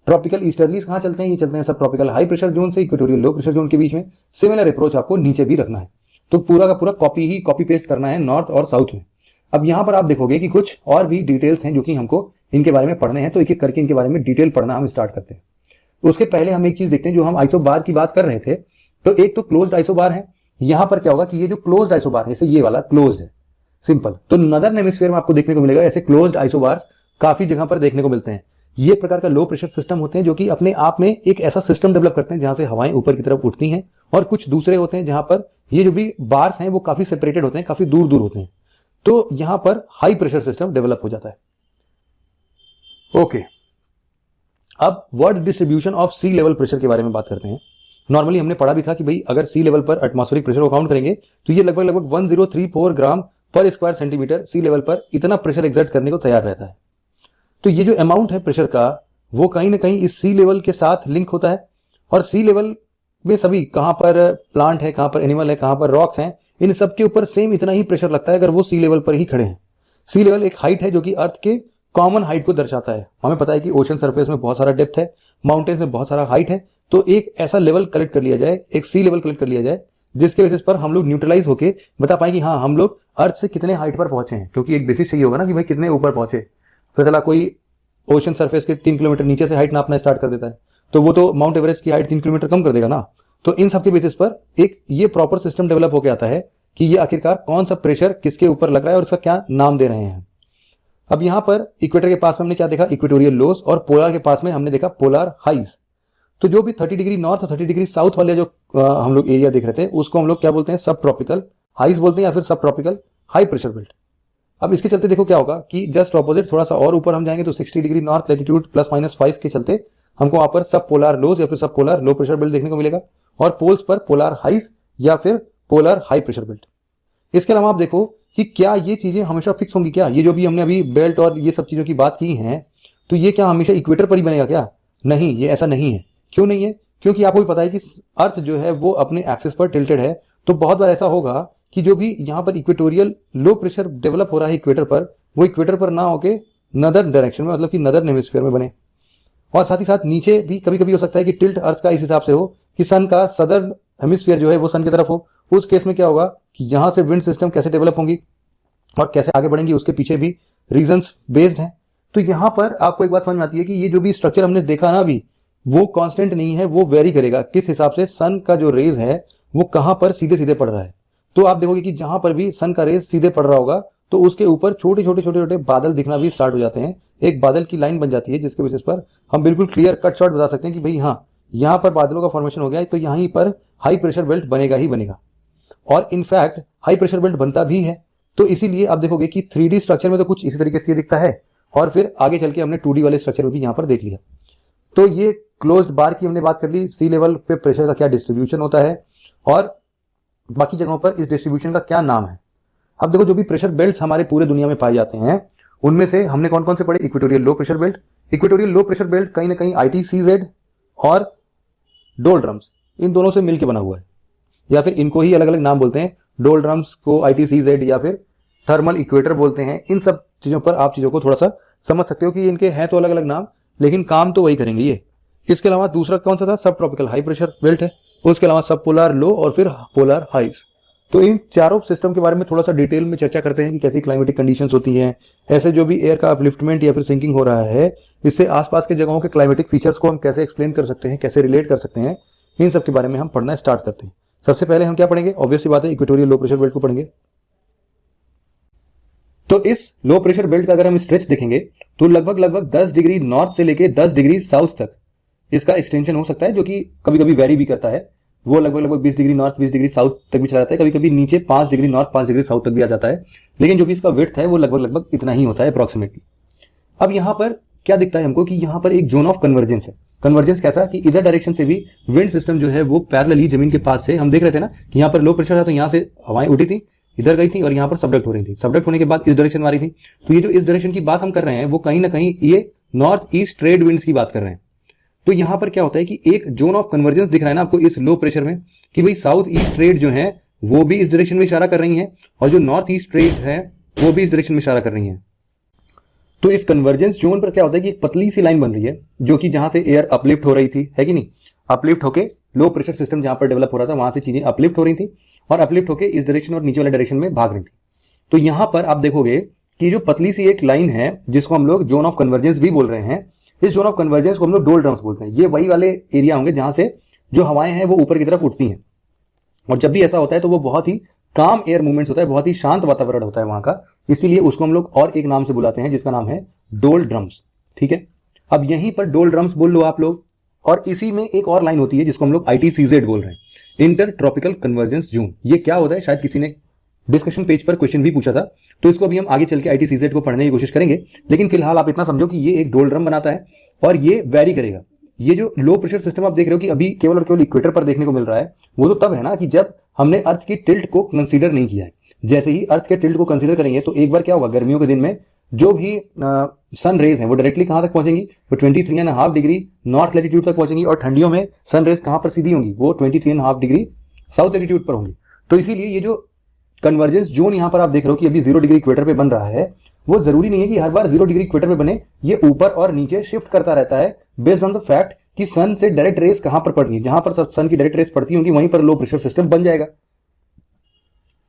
ट्रॉपिकल ईस्टर्लीज कहाँ चलते हैं? ये चलते हैं सब ट्रॉपिकल हाई प्रेशर जोन से इक्वेटोरियल लो प्रेशर जोन के बीच में। सिमिलर अप्रोच आपको नीचे भी रखना है, तो पूरा का पूरा कॉपी पेस्ट करना है नॉर्थ और साउथ में। अब यहां पर आप देखोगे कि कुछ और भी डिटेल्स हैं जो कि हमको इनके बारे में पढ़ने हैं, तो एक एक करके इनके बारे में डिटेल पढ़ना हम स्टार्ट करते हैं। उसके पहले हम एक चीज देखते हैं, जो हम आइसोबार की बात कर रहे थे, तो एक तो क्लोज्ड आइसोबार है। यहां पर क्या होगा कि ये जो क्लोज्ड आइसोबार है, जैसे ये वाला क्लोज्ड है सिंपल, तो नदर्न हेमिस्फीयर में आपको देखने को मिलेगा ऐसे क्लोज्ड आइसोबार्स काफी जगह पर देखने को मिलते हैं। ये एक प्रकार का लो प्रेशर सिस्टम होते हैं जो कि अपने आप में एक ऐसा सिस्टम डेवलप करते हैं जहां से हवाएं ऊपर की तरफ उठती हैं, और कुछ दूसरे होते हैं जहां पर ये जो भी बार्स हैं वो काफी सेपरेटेड होते हैं, काफी दूर दूर होते हैं, तो यहां पर हाई प्रेशर सिस्टम डेवलप हो जाता है। ओके, अब world distribution of sea level pressure के बारे में बात करते हैं। नॉर्मली हमने पढ़ा भी था कि भाई अगर सी लेवल पर एटमॉस्फेरिक प्रेशर को काउंट करेंगे तो ये लगभग 1034 ग्राम पर स्क्वायर सेंटीमीटर सी लेवल पर इतना प्रेशर एग्जर्ट करने को तैयार रहता है। तो ये जो अमाउंट है प्रेशर का, वो कहीं ना कहीं इस सी लेवल के साथ लिंक होता है, और सी लेवल में सभी कहां पर प्लांट है, कहां पर एनिमल है, कहां पर रॉक है, इन सब के ऊपर सेम इतना ही प्रेशर लगता है अगर वो सी लेवल पर ही खड़े हैं। सी लेवल एक हाइट है जो कि अर्थ के कॉमन हाइट को दर्शाता है। हमें पता है कि ओशन सरफेस में बहुत सारा डेप्थ है, माउंटेन्स में बहुत सारा हाइट है, तो एक ऐसा लेवल कलेक्ट कर लिया जाए, एक सी लेवल कलेक्ट कर लिया जाए, जिसके बेसिस पर हम लोग न्यूट्रलाइज होके बता पाए कि हाँ हम लोग अर्थ से कितने हाइट पर पहुंचे हैं, क्योंकि एक बेसिस चाहिए होगा ना कि भाई कितने ऊपर पहुंचे। फिर चला कोई ओशन सरफेस के 3 किलोमीटर नीचे से हाइट नापना स्टार्ट कर देता है, तो वो तो माउंट एवरेस्ट की हाइट 3 किलोमीटर कम कर देगा ना। तो इन सब के बेसिस पर एक ये प्रॉपर सिस्टम डेवलप होकर आता है कि ये आखिरकार कौन सा प्रेशर किसके ऊपर लग रहा है और इसका क्या नाम दे रहे हैं। अब यहां पर इक्वेटर के पास में हमने क्या देखा, इक्वेटोरियल लोस, और पोलर के पास में हमने देखा पोलर हाइज। तो जो भी 30 डिग्री नॉर्थ और 30 डिग्री साउथ वाले जो हम लोग एरिया देख रहे थे, उसको हम लोग क्या बोलते हैं, सब ट्रॉपिकल हाइज बोलते हैं, या फिर सब ट्रॉपिकल हाई प्रेशर बेल्ट। अब इसके चलते देखो क्या होगा कि जस्ट ऑपोजिट थोड़ा सा और ऊपर हम जाएंगे तो 60 डिग्री नॉर्थ लैटिट्यूड +-5 के चलते हमको वहां पर सब पोलर लोज या फिर सब पोलर लो प्रेशर बेल्ट देखने को मिलेगा, और पोल्स पर पोलर हाइज या फिर पोलर हाई प्रेशर बेल्ट। इसके अलावा आप देखो कि क्या ये चीजें हमेशा फिक्स होंगी क्या? ये जो भी हमने अभी बेल्ट और ये सब चीजों की बात की है, तो ये क्या हमेशा इक्वेटर पर ही बनेगा क्या? नहीं, ये ऐसा नहीं है। क्यों नहीं है? क्योंकि आपको भी पता है कि अर्थ जो है वो अपने एक्सिस पर टिल्टेड है, तो बहुत बार ऐसा होगा कि जो भी यहाँ पर इक्वेटोरियल लो प्रेशर डेवलप हो रहा है इक्वेटर पर, वो इक्वेटर पर ना होके नदर्न डायरेक्शन में, मतलब कि नदर्न हेमिस्फीयर में बने। और साथ ही साथ नीचे भी कभी कभी हो सकता है कि टिल्ट अर्थ का इस हिसाब से हो कि सन का सदर्न हेमिस्फीयर जो है वो सन की तरफ हो। उस केस में क्या होगा कि यहां से विंड सिस्टम कैसे डेवलप होंगी और कैसे आगे बढ़ेंगी, उसके पीछे भी रीजंस बेस्ड हैं। तो यहां पर आपको एक बात समझ में आती है कि ये जो भी स्ट्रक्चर हमने देखा ना अभी, वो कांस्टेंट नहीं है, वो वेरी करेगा किस हिसाब से सन का जो रेज है वो कहां पर सीधे सीधे पड़ रहा है। तो आप देखोगे कि जहां पर भी सन का रेज सीधे पड़ रहा होगा तो उसके ऊपर छोटे छोटे छोटे छोटे बादल दिखना भी स्टार्ट हो जाते हैं। एक बादल की लाइन बन जाती है जिसके बेसिस पर हम बिल्कुल क्लियर कट शॉट बता सकते हैं कि भाई हाँ, यहां पर बादलों का फॉर्मेशन हो गया है, तो यहीं पर हाई प्रेशर बेल्ट बनेगा ही बनेगा। और इनफैक्ट हाई प्रेशर बेल्ट बनता भी है। तो इसीलिए आप देखोगे कि 3D स्ट्रक्चर में तो कुछ इसी तरीके से दिखता है, और फिर आगे चल के हमने 2D वाले स्ट्रक्चर में भी यहां पर देख लिया। तो ये क्लोज्ड बार की हमने बात कर ली, सी लेवल पे प्रेशर का क्या डिस्ट्रीब्यूशन होता है और बाकी जगहों पर इस डिस्ट्रीब्यूशन का क्या नाम है। अब देखो जो भी प्रेशर बेल्ट हमारे पूरे दुनिया में पाए जाते हैं, उनमें से हमने कौन कौन से पढ़े? Equatorial low pressure belt. Equatorial low pressure belt कहीं ना कहीं ITCZ और डोलड्रम्स, इन दोनों से मिलकर बना हुआ है, या फिर इनको ही अलग अलग नाम बोलते हैं। डोलड्रम्स को ITCZ या फिर थर्मल इक्वेटर बोलते हैं। इन सब चीजों पर आप चीजों को थोड़ा सा समझ सकते हो कि इनके हैं तो अलग अलग नाम, लेकिन काम तो वही करेंगे ये। इसके अलावा दूसरा कौन सा था? सब ट्रॉपिकल हाई प्रेशर बेल्ट है। उसके अलावा सब पोलर लो और फिर पोलर हाई। तो इन चारों सिस्टम के बारे में थोड़ा सा डिटेल में चर्चा करते हैं कि कैसी क्लाइमेटिक कंडीशंस होती हैं, ऐसे जो भी एयर का अपलिफ्टमेंट या फिर सिंकिंग हो रहा है, इससे आसपास के जगहों के क्लाइमेटिक फीचर्स को हम कैसे एक्सप्लेन कर सकते हैं, कैसे रिलेट कर सकते हैं, इन सब के बारे में हम पढ़ना स्टार्ट करते हैं। सबसे पहले हम क्या पढ़ेंगे? ऑब्वियस सी बात है, इक्वेटोरियल लो प्रेशर बेल्ट को पढ़ेंगे। तो इस लो प्रेशर बेल्ट का अगर हम स्ट्रेच देखेंगे तो लगभग 10 डिग्री नॉर्थ से लेके 10 डिग्री साउथ तक इसका एक्सटेंशन हो सकता है, जो कि कभी कभी वेरी भी करता है। वो लगभग 20 डिग्री नॉर्थ 20 डिग्री साउथ तक भी चला जाता है, कभी कभी नीचे 5 डिग्री नॉर्थ 5 डिग्री साउथ तक भी आ जाता है, लेकिन जो भी इसका विड्थ है वो लगभग इतना ही होता है अप्रॉक्सीमेटली। अब यहाँ पर क्या दिखता है हमको कि यहाँ पर एक जोन ऑफ कन्वर्जेंस है। कन्वर्जेंस कैसा कि इधर डायरेक्शन से भी विंड सिस्टम जो है वो पैरेलली जमीन के पास से, हम देख रहे थे ना कि यहाँ पर लो प्रेशर था तो यहाँ से हवाएं उठी थी, इधर गई थी और यहाँ पर सबडक्ट हो रही थी, सबडक्ट होने के बाद इस डायरेक्शन में आ रही थी। तो ये जो इस डायरेक्शन की बात हम कर रहे हैं वो कहीं ना कहीं ये नॉर्थ ईस्ट ट्रेड विंड्स की बात कर रहे हैं। तो यहां पर क्या होता है कि एक जोन ऑफ कन्वर्जेंस दिख रहा है ना आपको इस लो प्रेशर में, कि भाई साउथ ईस्ट ट्रेड जो है वो भी इस डायरेक्शन में इशारा कर रही है और जो नॉर्थ ईस्ट ट्रेड है वो भी इस डायरेक्शन में इशारा कर रही है। तो इस कन्वर्जेंस जोन पर क्या होता है कि एक पतली सी लाइन बन रही है जो कि जहां से एयर अपलिफ्ट हो रही थी, है कि नहीं, अपलिफ्ट होके लो प्रेशर सिस्टम जहां पर डेवलप हो रहा था वहां से चीजें अपलिफ्ट हो रही थी और अपलिफ्ट होके इस डायरेक्शन और नीचे वाले डायरेक्शन में भाग रही थी। तो यहां पर आप देखोगे कि जो पतली सी एक लाइन है जिसको हम लोग जोन ऑफ कन्वर्जेंस भी बोल रहे हैं, इस जोन ऑफ कन्वर्जेंस को हम लोग डोल ड्रम्स बोलते हैं। ये वही वाले एरिया होंगे जहां से जो हवाएं हैं वो ऊपर की तरफ उठती हैं, और जब भी ऐसा होता है तो वो बहुत ही काम एयर मूवमेंट्स होता है, बहुत ही शांत वातावरण होता है वहां का, इसीलिए उसको हम लोग और एक नाम से बुलाते हैं जिसका नाम है डोल ड्रम्स। ठीक है, अब यहीं पर डोल ड्रम्स बोल लो आप लोग, और इसी में एक और लाइन होती है जिसको हम लोग ITCZ बोल रहे हैं, इंटर ट्रॉपिकल कन्वर्जेंस जोन। ये क्या होता है, शायद किसी ने डिस्कशन पेज पर क्वेश्चन भी पूछा था, तो इसको अभी हम आगे चल के ITCZ को पढ़ने की कोशिश करेंगे। लेकिन फिलहाल आप इतना समझो कि ये एक डोल ड्रम बनाता है और ये वैरी करेगा। ये जो लो प्रेशर सिस्टम आप देख रहे हो कि अभी केवल और केवल इक्वेटर पर देखने को मिल रहा है, वो तो तब है ना कि जब हमने अर्थ की टिल्ट को कंसीडर नहीं किया है। जैसे ही अर्थ के टिल्ट को कंसीडर करेंगे तो एक बार क्या होगा, गर्मियों के दिन में जो भी सन रेज हैं वो डायरेक्टली कहां तक पहुंचेंगी, वो 23.5 डिग्री नॉर्थ लैटिट्यूड तक पहुंचेंगी, और ठंडियों में सन रेज कहां पर सीधी होंगी, वो 23.5 डिग्री साउथ लैटिट्यूड पर होंगी। तो इसीलिए ये जो कन्वर्जेंस जोन यहां पर आप देख रहे हो कि अभी 0 डिग्री इक्वेटर पे बन रहा है, वो जरूरी नहीं है कि हर बार 0 डिग्री इक्वेटर पे बने, ये ऊपर और नीचे शिफ्ट करता रहता है बेस्ड ऑन द फैक्ट कि सन से डायरेक्ट रेस कहां पर पड़ रही है। जहां पर सन की डायरेक्ट रेस पड़ती होंगी वहीं पर लो प्रेशर सिस्टम बन जाएगा।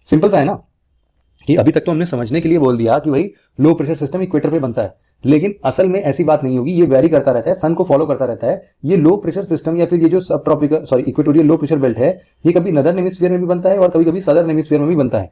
सिंपल सा है ना, कि अभी तक तो हमने समझने के लिए बोल दिया कि भाई लो प्रेशर सिस्टम इक्वेटर पे बनता है, लेकिन असल में ऐसी बात नहीं होगी। ये वेरी करता रहता है, सन को फॉलो करता रहता है। ये लो प्रेशर सिस्टम या फिर ये जो सब tropical equatorial low pressure belt है, ये कभी नदर्न हेमिस्फीयर में भी बनता है और कभी कभी सदर्न हेमिस्फीयर में भी बनता है।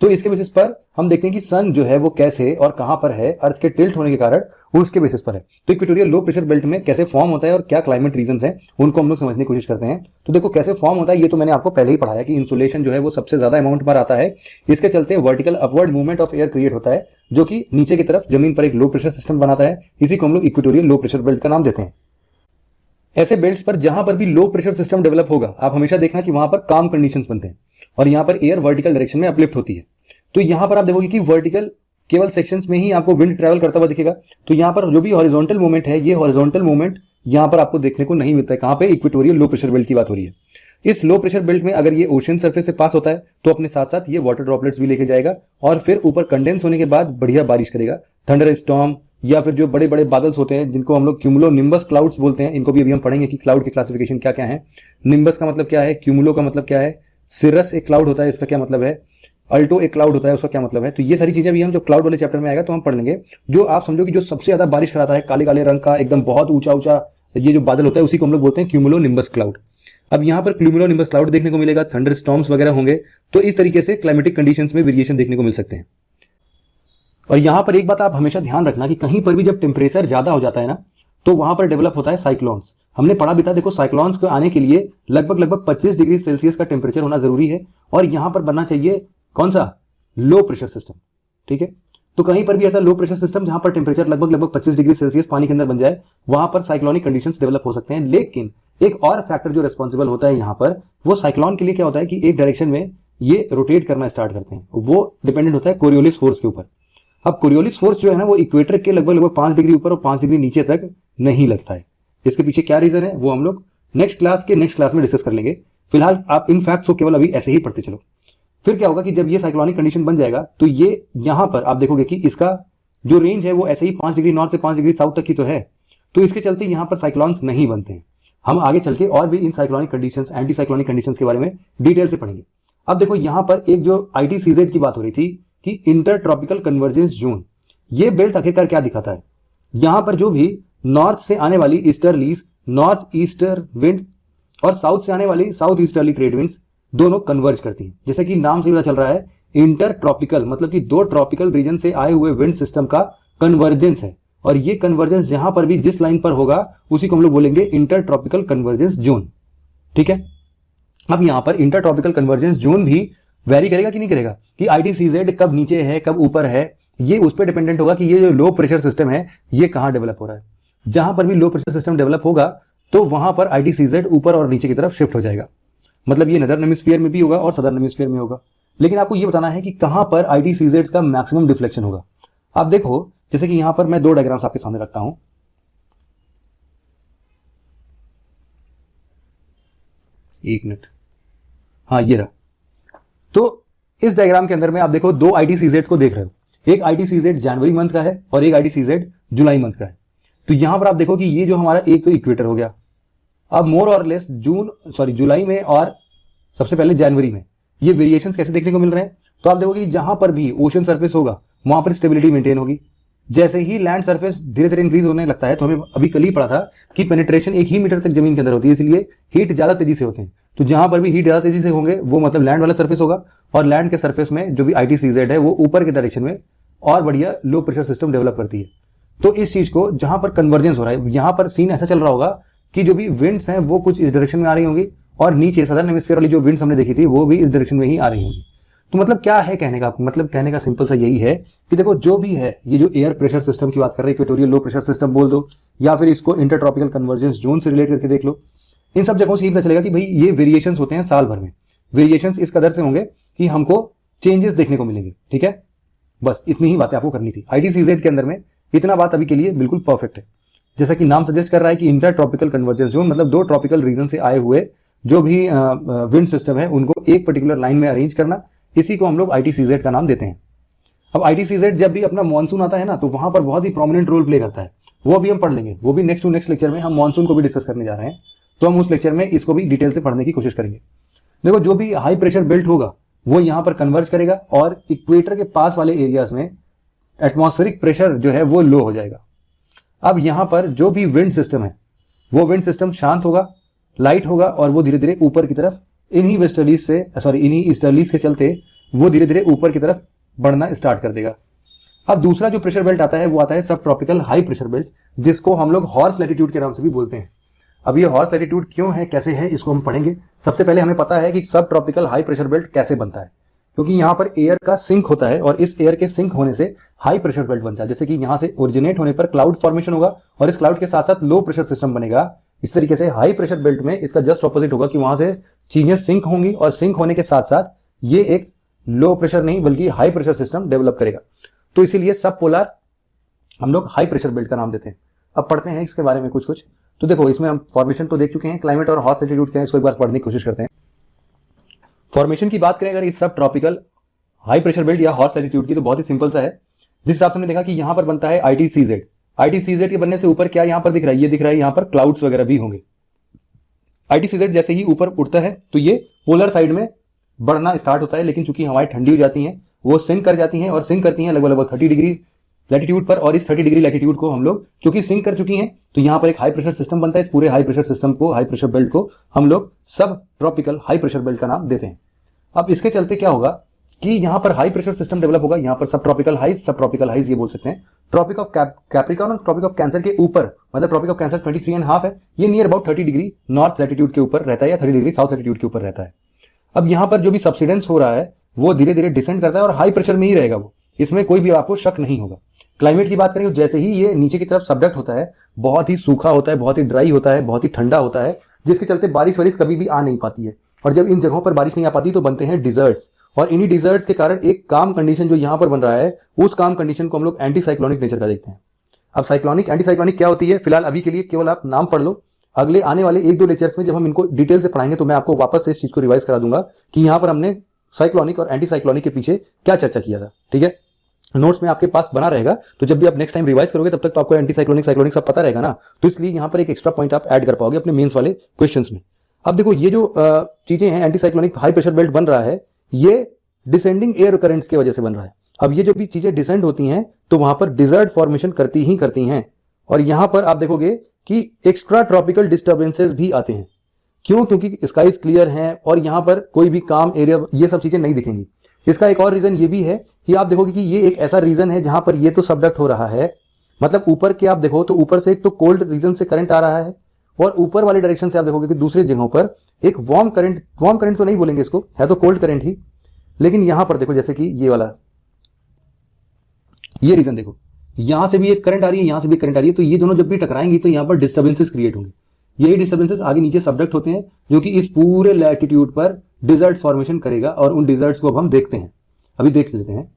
तो इसके बेसिस पर हम देखते हैं कि सन जो है वो कैसे और कहां पर है, अर्थ के टिल्ट होने के कारण उसके बेसिस पर है। तो इक्वेटोरियल लो प्रेशर बेल्ट में कैसे फॉर्म होता है और क्या क्लाइमेट रीजंस हैं उनको हम लोग समझने की कोशिश करते हैं। तो देखो कैसे फॉर्म होता है, ये तो मैंने आपको पहले ही पढ़ाया कि इंसुलेशन जो है वो सबसे ज्यादा अमाउंट पर आता है। इसके चलते vertical upward movement of air create होता है जो कि नीचे की तरफ जमीन पर एक लो प्रेशर सिस्टम बनाता है। इसी को हम लोग इक्वेटोरियल लो प्रेशर बेल्ट का नाम देते हैं। ऐसे बेल्ट्स पर जहां पर भी लो प्रेशर सिस्टम डेवलप होगा, आप हमेशा देखना कि वहां पर काम कंडीशंस बनते हैं और यहां पर एयर वर्टिकल डायरेक्शन में अपलिफ्ट होती है। तो यहां पर आप देखोगे कि वर्टिकल केवल सेक्शंस में ही आपको विंड ट्रैवल करता हुआ दिखेगा। तो यहां पर जो भी हॉरिजॉन्टल मूवमेंट है, ये हॉरिजॉन्टल मूवमेंट यहां पर आपको देखने को नहीं मिलता है। कहां पे, इक्वेटोरियल लो प्रेशर बेल्ट की बात हो रही है। इस लो प्रेशर बेल्ट में अगर ये ओशन सरफेस से पास होता है तो अपने साथ साथ ये वाटर ड्रॉपलेट्स भी लेके जाएगा और फिर ऊपर कंडेंस होने के बाद बढ़िया बारिश करेगा। थंडर स्टॉर्म या फिर जो बड़े बड़े बादल्स होते हैं जिनको हम लोग क्यूमुलो निम्बस क्लाउड्स बोलते हैं, इनको भी अभी हम पढ़ेंगे कि क्लाउड की क्लासिफिकेशन क्या क्या है। निम्बस का मतलब क्या है, क्यूमुलो का मतलब क्या है, सिरस एक क्लाउड होता है इसका क्या मतलब है, अल्टो एक क्लाउड होता है उसका क्या मतलब है। तो ये सारी चीजें भी हम जब क्लाउड वाले चैप्टर में आएगा तो हम पढ़ लेंगे। जो आप समझो कि जो सबसे ज्यादा बारिश कराता है, काले काले रंग का एकदम बहुत ऊंचा ऊंचा ये जो बादल होता है, उसी को हम लोग बोलते हैं क्यूमुलो निम्बस क्लाउड। अब यहाँ पर क्यूमुलो निम्बस क्लाउड देखने को मिलेगा, थंडर स्टॉर्म्स वगैरह होंगे। तो इस तरीके से क्लाइमेटिक कंडीशंस में वेरिएशन देखने को मिल सकते हैं। और यहां पर एक बात आप हमेशा ध्यान रखना कि कहीं पर भी जब टेम्परेचर ज्यादा हो जाता है ना, तो वहां पर डेवलप होता है साइक्लोन्स। हमने पढ़ा भी था, देखो साइक्लोन्स को आने के लिए लगभग 25 डिग्री सेल्सियस का टेम्परेचर होना जरूरी है और यहां पर बनना चाहिए कौन सा, लो प्रेशर सिस्टम। ठीक है, तो कहीं पर भी ऐसा लो प्रेशर सिस्टम जहां पर टेम्परेचर लगभग 25 डिग्री सेल्सियस पानी के अंदर बन जाए, वहां पर साइक्लोनिक कंडीशंस डेवलप हो सकते हैं। लेकिन एक और फैक्टर जो रिस्पॉन्सिबल होता है यहां पर, वो साइक्लोन के लिए क्या होता है कि एक डायरेक्शन में ये रोटेट करना स्टार्ट करते हैं, वो डिपेंडेंट होता है कोरियोलिस फोर्स के ऊपर। अब कोरियोलिस फोर्स जो है ना, वो इक्वेटर के लगभग 5 डिग्री ऊपर और 5 डिग्री नीचे तक नहीं लगता है। इसके पीछे क्या रीजन है वो हम लोग नेक्स्ट क्लास में डिस्कस कर लेंगे। फिलहाल आप इन फैक्ट्स को केवल अभी ऐसे ही पढ़ते चलो। फिर क्या होगा कि जब ये साइक्लोनिक कंडीशन बन जाएगा तो ये यहां पर आप देखोगे कि इसका जो रेंज है वो ऐसे ही 5 डिग्री नॉर्थ से 5 डिग्री साउथ तक की तो है। तो इसके चलते यहां पर साइक्लोन्स नहीं बनते हैं। हम आगे चल के और भी इन cyclonic conditions, anti cyclonic conditions के बारे में डिटेल से पढ़ेंगे। अब देखो यहां पर एक जो ITCZ की बात हो रही थी कि इंटर ट्रॉपिकल कन्वर्जेंस जोन, ये बेल्ट आखिरकार क्या दिखाता है। यहां पर जो भी नॉर्थ से आने वाली ईस्टर्लीज, नॉर्थ ईस्टर विंड, और साउथ से आने वाली साउथ ईस्टर्ली ट्रेड विंड्स दोनों कन्वर्ज करती हैं। जैसे कि नाम से पता चल रहा है, इंटर ट्रॉपिकल मतलब कि दो ट्रॉपिकल रीजन से आए हुए विंड सिस्टम का कन्वर्जेंस है। और ये कन्वर्जेंस जहां पर भी जिस लाइन पर होगा उसी को हम लोग बोलेंगे इंटर ट्रॉपिकल कन्वर्जेंस जोन। ठीक है, अब यहां पर इंटर ट्रॉपिकल कन्वर्जेंस जोन भी वेरी करेगा कि नहीं करेगा, कि ITCZ कब नीचे है कब ऊपर है, ये उस पर डिपेंडेंट होगा कि ये जो लो प्रेशर सिस्टम है ये कहां डेवलप हो रहा है। जहां पर भी लो प्रेशर सिस्टम डेवलप होगा तो वहां पर ITCZ ऊपर और नीचे की तरफ शिफ्ट हो जाएगा। मतलब ये नदर्न हेमिस्फीयर में भी होगा और सदर्न हेमिस्फीयर में होगा। लेकिन आपको ये बताना है कि कहां पर ITCZ का मैक्सिमम डिफ्लेक्शन होगा। आप देखो, जैसे कि यहां पर मैं दो डायग्राम्स आपके सामने रखता हूं। एक मिनट, हाँ ये रहा। तो इस डायग्राम के अंदर में आप देखो दो ITCZ को देख रहे हो। एक ITCZ जनवरी मंथ का है और एक ITCZ जुलाई मंथ का है। तो यहां पर आप देखो कि ये जो हमारा एक तो इक्वेटर हो गया, अब मोर और लेस जुलाई में और सबसे पहले जनवरी में ये वेरिएशंस कैसे देखने को मिल रहे हैं। तो आप देखोगे कि जहां पर भी ओशन सरफेस होगा वहां पर स्टेबिलिटी मेंटेन होगी। जैसे ही लैंड सरफेस धीरे धीरे इंक्रीज होने लगता है, तो हमें अभी कल ही पढ़ा था कि पेनिट्रेशन 1 ही मीटर तक जमीन के अंदर होती है, इसलिए हीट ज्यादा तेजी से होते हैं। तो जहां पर भी हीट ज्यादा तेजी से होंगे वो मतलब लैंड वाला सरफेस होगा, और लैंड के सरफेस में जो भी ITCZ है वो ऊपर के डायरेक्शन में और बढ़िया लो प्रेशर सिस्टम डेवलप करती है। तो इस चीज को जहां पर कन्वर्जेंस हो रहा है, यहां पर सीन ऐसा चल रहा होगा कि जो भी विंड्स हैं वो कुछ इस डायरेक्शन में आ रही होंगी, और नीचे सदर्न हेमिस्फीयर वाली जो विंड्स हमने देखी थी वो भी इस डायरेक्शन में ही आ रही होंगी। तो मतलब क्या है कहने का, मतलब कहने का सिंपल सा यही है कि देखो जो भी है, ये जो एयर प्रेशर सिस्टम की बात कर रहे हैं, इक्वेटोरियल लो प्रेशर सिस्टम बोल दो, या फिर इसको इंटरट्रॉपिकल कन्वर्जेंस जोन से रिलेट करके देख लो, इन सब जगहों से ये पता चलेगा कि भाई ये वेरिएशंस होते हैं साल भर में। वेरिएशंस इस कदर से होंगे कि हमको चेंजेस देखने को मिलेंगे। ठीक है, बस इतनी ही बातें आपको करनी थी। ITCZ के अंदर में इतना बात अभी के लिए बिल्कुल परफेक्ट है। जैसा कि नाम सजेस्ट कर रहा है कि इंटर ट्रॉपिकल कन्वर्जेंस जोन, मतलब 2 ट्रॉपिकल रीजन से आए हुए जो भी विंड सिस्टम है उनको एक पर्टिकुलर लाइन में अरेंज करना, इसी को हम लोग ITCZ का नाम देते हैं। अब ITCZ जब भी अपना मानसून आता है ना, तो वहां पर बहुत ही प्रोमिनेंट रोल प्ले करता है। वो भी हम पढ़ लेंगे, वो भी नेक्स्ट टू नेक्स्ट लेक्चर में हम मानसून को भी डिस्कस करने जा रहे हैं, तो हम उस लेक्चर में इसको भी डिटेल से पढ़ने की कोशिश करेंगे। देखो जो भी हाई प्रेशर बेल्ट होगा वो यहां पर कन्वर्ज करेगा, और इक्वेटर के पास वाले एरियाज में एटमॉस्फेरिक प्रेशर जो है वो लो हो जाएगा। अब यहां पर जो भी विंड सिस्टम है वो विंड सिस्टम शांत होगा, लाइट होगा, और वो धीरे धीरे ऊपर की तरफ इन्हीं ईस्टर्लीज के चलते वो धीरे धीरे ऊपर की तरफ बढ़ना स्टार्ट कर देगा। अब दूसरा जो प्रेशर बेल्ट आता है वो आता है सब ट्रॉपिकल हाई प्रेशर बेल्ट, जिसको हम लोग हॉर्स लैटिट्यूड के नाम से भी बोलते हैं। अब ये हॉर्स लैटिट्यूड क्यों है, कैसे है, इसको हम पढ़ेंगे। सबसे पहले हमें पता है कि सब ट्रॉपिकल हाई प्रेशर बेल्ट कैसे बनता है, क्योंकि यहां पर एयर का सिंक होता है, और इस एयर के सिंक होने से हाई प्रेशर बेल्ट बनता है। जैसे कि यहां से ओरिजिनेट होने पर क्लाउड फॉर्मेशन होगा, और इस क्लाउड के साथ साथ लो प्रेशर सिस्टम बनेगा। इस तरीके से हाई प्रेशर बेल्ट में इसका जस्ट ऑपोजिट होगा कि वहां से चीजें सिंक होंगी, और सिंक होने के साथ साथ ये एक लो प्रेशर नहीं बल्कि हाई प्रेशर सिस्टम डेवलप करेगा। तो इसीलिए सब पोलर हम लोग हाई प्रेशर बेल्ट का नाम देते हैं। अब पढ़ते हैं इसके बारे में कुछ। तो देखो इसमें हम फॉर्मेशन तो देख चुके हैं, क्लाइमेट और हॉर्स लैटिट्यूड क्या है इसको एक बार पढ़ने की कोशिश करते हैं। फॉर्मेशन की बात करें अगर इस सब ट्रॉपिकल हाई प्रेशर बेल्ट या हॉर्स लैटिट्यूड की, तो बहुत ही सिंपल सा है। जिस हिसाब से हमने देखा कि यहां पर बनता है ITCZ के बनने से ऊपर क्या यहां पर दिख रहा है, ये दिख रहा है यहां पर क्लाउड्स वगैरह भी होंगे। ITCZ जैसे ही ऊपर उठता है तो ये पोलर साइड में बढ़ना स्टार्ट होता है, लेकिन चूंकि हवाएं ठंडी हो जाती हैं वो सिंक कर जाती हैं, और सिंक करती हैं लगभग 30 डिग्री लैटिट्यूड पर, और इस 30 डिग्री लैटिट्यूड को हम लोग चूंकि सिंक कर चुकी हैं तो यहां पर एक हाई प्रेशर सिस्टम बनता है। इस पूरे हाई प्रेशर सिस्टम को, हाई प्रेशर बेल्ट को हम लोग सब ट्रॉपिकल हाई प्रेशर बेल्ट का नाम देते हैं। अब इसके चलते क्या होगा कि यहां पर हाई प्रेशर सिस्टम डेवलप होगा, यहां पर सब ट्रॉपिकल हाइज ये बोल सकते हैं। ट्रॉपिक ऑफ कैप्रिकॉर्न और ट्रॉपिक ऑफ कैंसर के ऊपर, मतलब ट्रॉपिक ऑफ कैंसर 23.5 है, ये near about 30 degree north latitude के ऊपर रहता है, या 30 डिग्री साउथ लैटिट्यूड के ऊपर रहता है। अब यहां पर जो भी सब्सिडेंस हो रहा है वो धीरे धीरे डिसेंड करता है, और हाई प्रेशर में ही रहेगा वो, इसमें कोई भी आपको शक नहीं होगा। क्लाइमेट की बात करें, जैसे ही ये नीचे की तरफ सबडक्ट होता है, बहुत ही सूखा होता है, बहुत ही ड्राई होता है, बहुत ही ठंडा होता है, जिसके चलते बारिश वारिश कभी भी आ नहीं पाती है। और जब इन जगहों पर बारिश नहीं आ पाती तो बनते हैं डिजर्ट्स, और इन्हीं डिजर्ट्स के कारण एक काम कंडीशन जो यहां पर बन रहा है, उस काम कंडीशन को हम लोग एंटी साइक्लोनिक नेचर का देखते हैं। अब साइक्लोनिक एंटी साइक्लोनिक क्या होती है, फिलहाल अभी के लिए केवल आप नाम पढ़ लो। अगले आने वाले 1-2 लेक्चर्स में जब हम इनको डिटेल से पढ़ाएंगे तो मैं आपको वापस से इस चीज को रिवाइज करा दूंगा कि यहां पर हमने साइक्लोनिक और एंटी साइक्लोनिक के पीछे क्या चर्चा किया था। ठीक है, नोट्स में आपके पास बना रहेगा, तो जब भी आप नेक्स्ट टाइम रिवाइज करोगे तब तक तो आपको एंटी साइक्लोनिक साइक्लोनिक सब पता रहेगा ना, तो इसलिए यहां पर एक एक्स्ट्रा पॉइंट आप ऐड कर पाओगे अपने मेंस वाले क्वेश्चंस में। अब देखो ये जो चीजें हैं, anti cyclonic high pressure belt बन रहा है, ये डिसेंडिंग एयर करंट्स की वजह से बन रहा है। अब ये जो भी चीजें डिसेंड होती हैं तो वहां पर डिजर्ट फॉर्मेशन करती हैं, और यहां पर आप देखोगे कि एक्स्ट्रा ट्रॉपिकल डिस्टर्बेंसेस भी आते हैं। क्यों? क्योंकि स्काईज क्लियर हैं और यहां पर कोई भी काम एरिया, ये सब चीजें नहीं दिखेंगी। इसका एक और रीजन ये भी है कि आप देखोगे कि ये एक ऐसा रीजन है जहां पर ये तो सबडक्ट हो रहा है, मतलब ऊपर के आप देखो तो ऊपर से एक तो कोल्ड रीजन से करंट आ रहा है, और ऊपर वाले डायरेक्शन से आप देखोगे कि दूसरी जगहों पर एक वार्म करंट तो नहीं बोलेंगे इसको, है तो कोल्ड करंट ही, लेकिन यहां पर देखो जैसे कि ये वाला ये रीजन देखो, यहां से भी एक करंट आ रही है, यहां से भी करंट आ रही है, तो ये दोनों जब भी टकराएंगी तो यहां पर डिस्टर्बेंसेस क्रिएट होंगे। यही डिस्टर्बेंसेस आगे नीचे सबडक्ट होते हैं, जो कि इस पूरे लैटिट्यूड पर डिजर्ट फॉर्मेशन करेगा, और उन डिजर्ट्स को अब हम देखते हैं, अभी देख लेते हैं।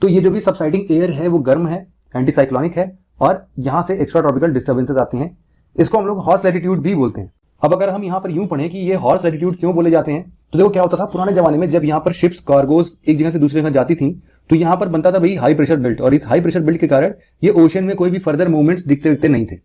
तो ये जो भी सबसाइडिंग एयर है वो गर्म है, एंटीसाइक्लोनिक है, और यहां से एक्स्ट्रा ट्रॉपिकल डिस्टर्बेंसेस आते हैं। इसको हम लोग हॉर्स लैटिट्यूड भी बोलते हैं। अब अगर हम यहाँ पर यूं पढ़ें कि ये हॉर्स लैटिट्यूड क्यों बोले जाते हैं, तो देखो क्या होता था पुराने जमाने में, जब यहाँ पर शिप्स कार्गोज एक जगह से दूसरी जगह जाती थी, तो यहाँ पर बनता था भाई हाई प्रेशर बेल्ट, और इस हाई प्रेशर बेल्ट के कारण ये ओशन में कोई भी फर्दर मूवमेंट्स दिखते नहीं थे।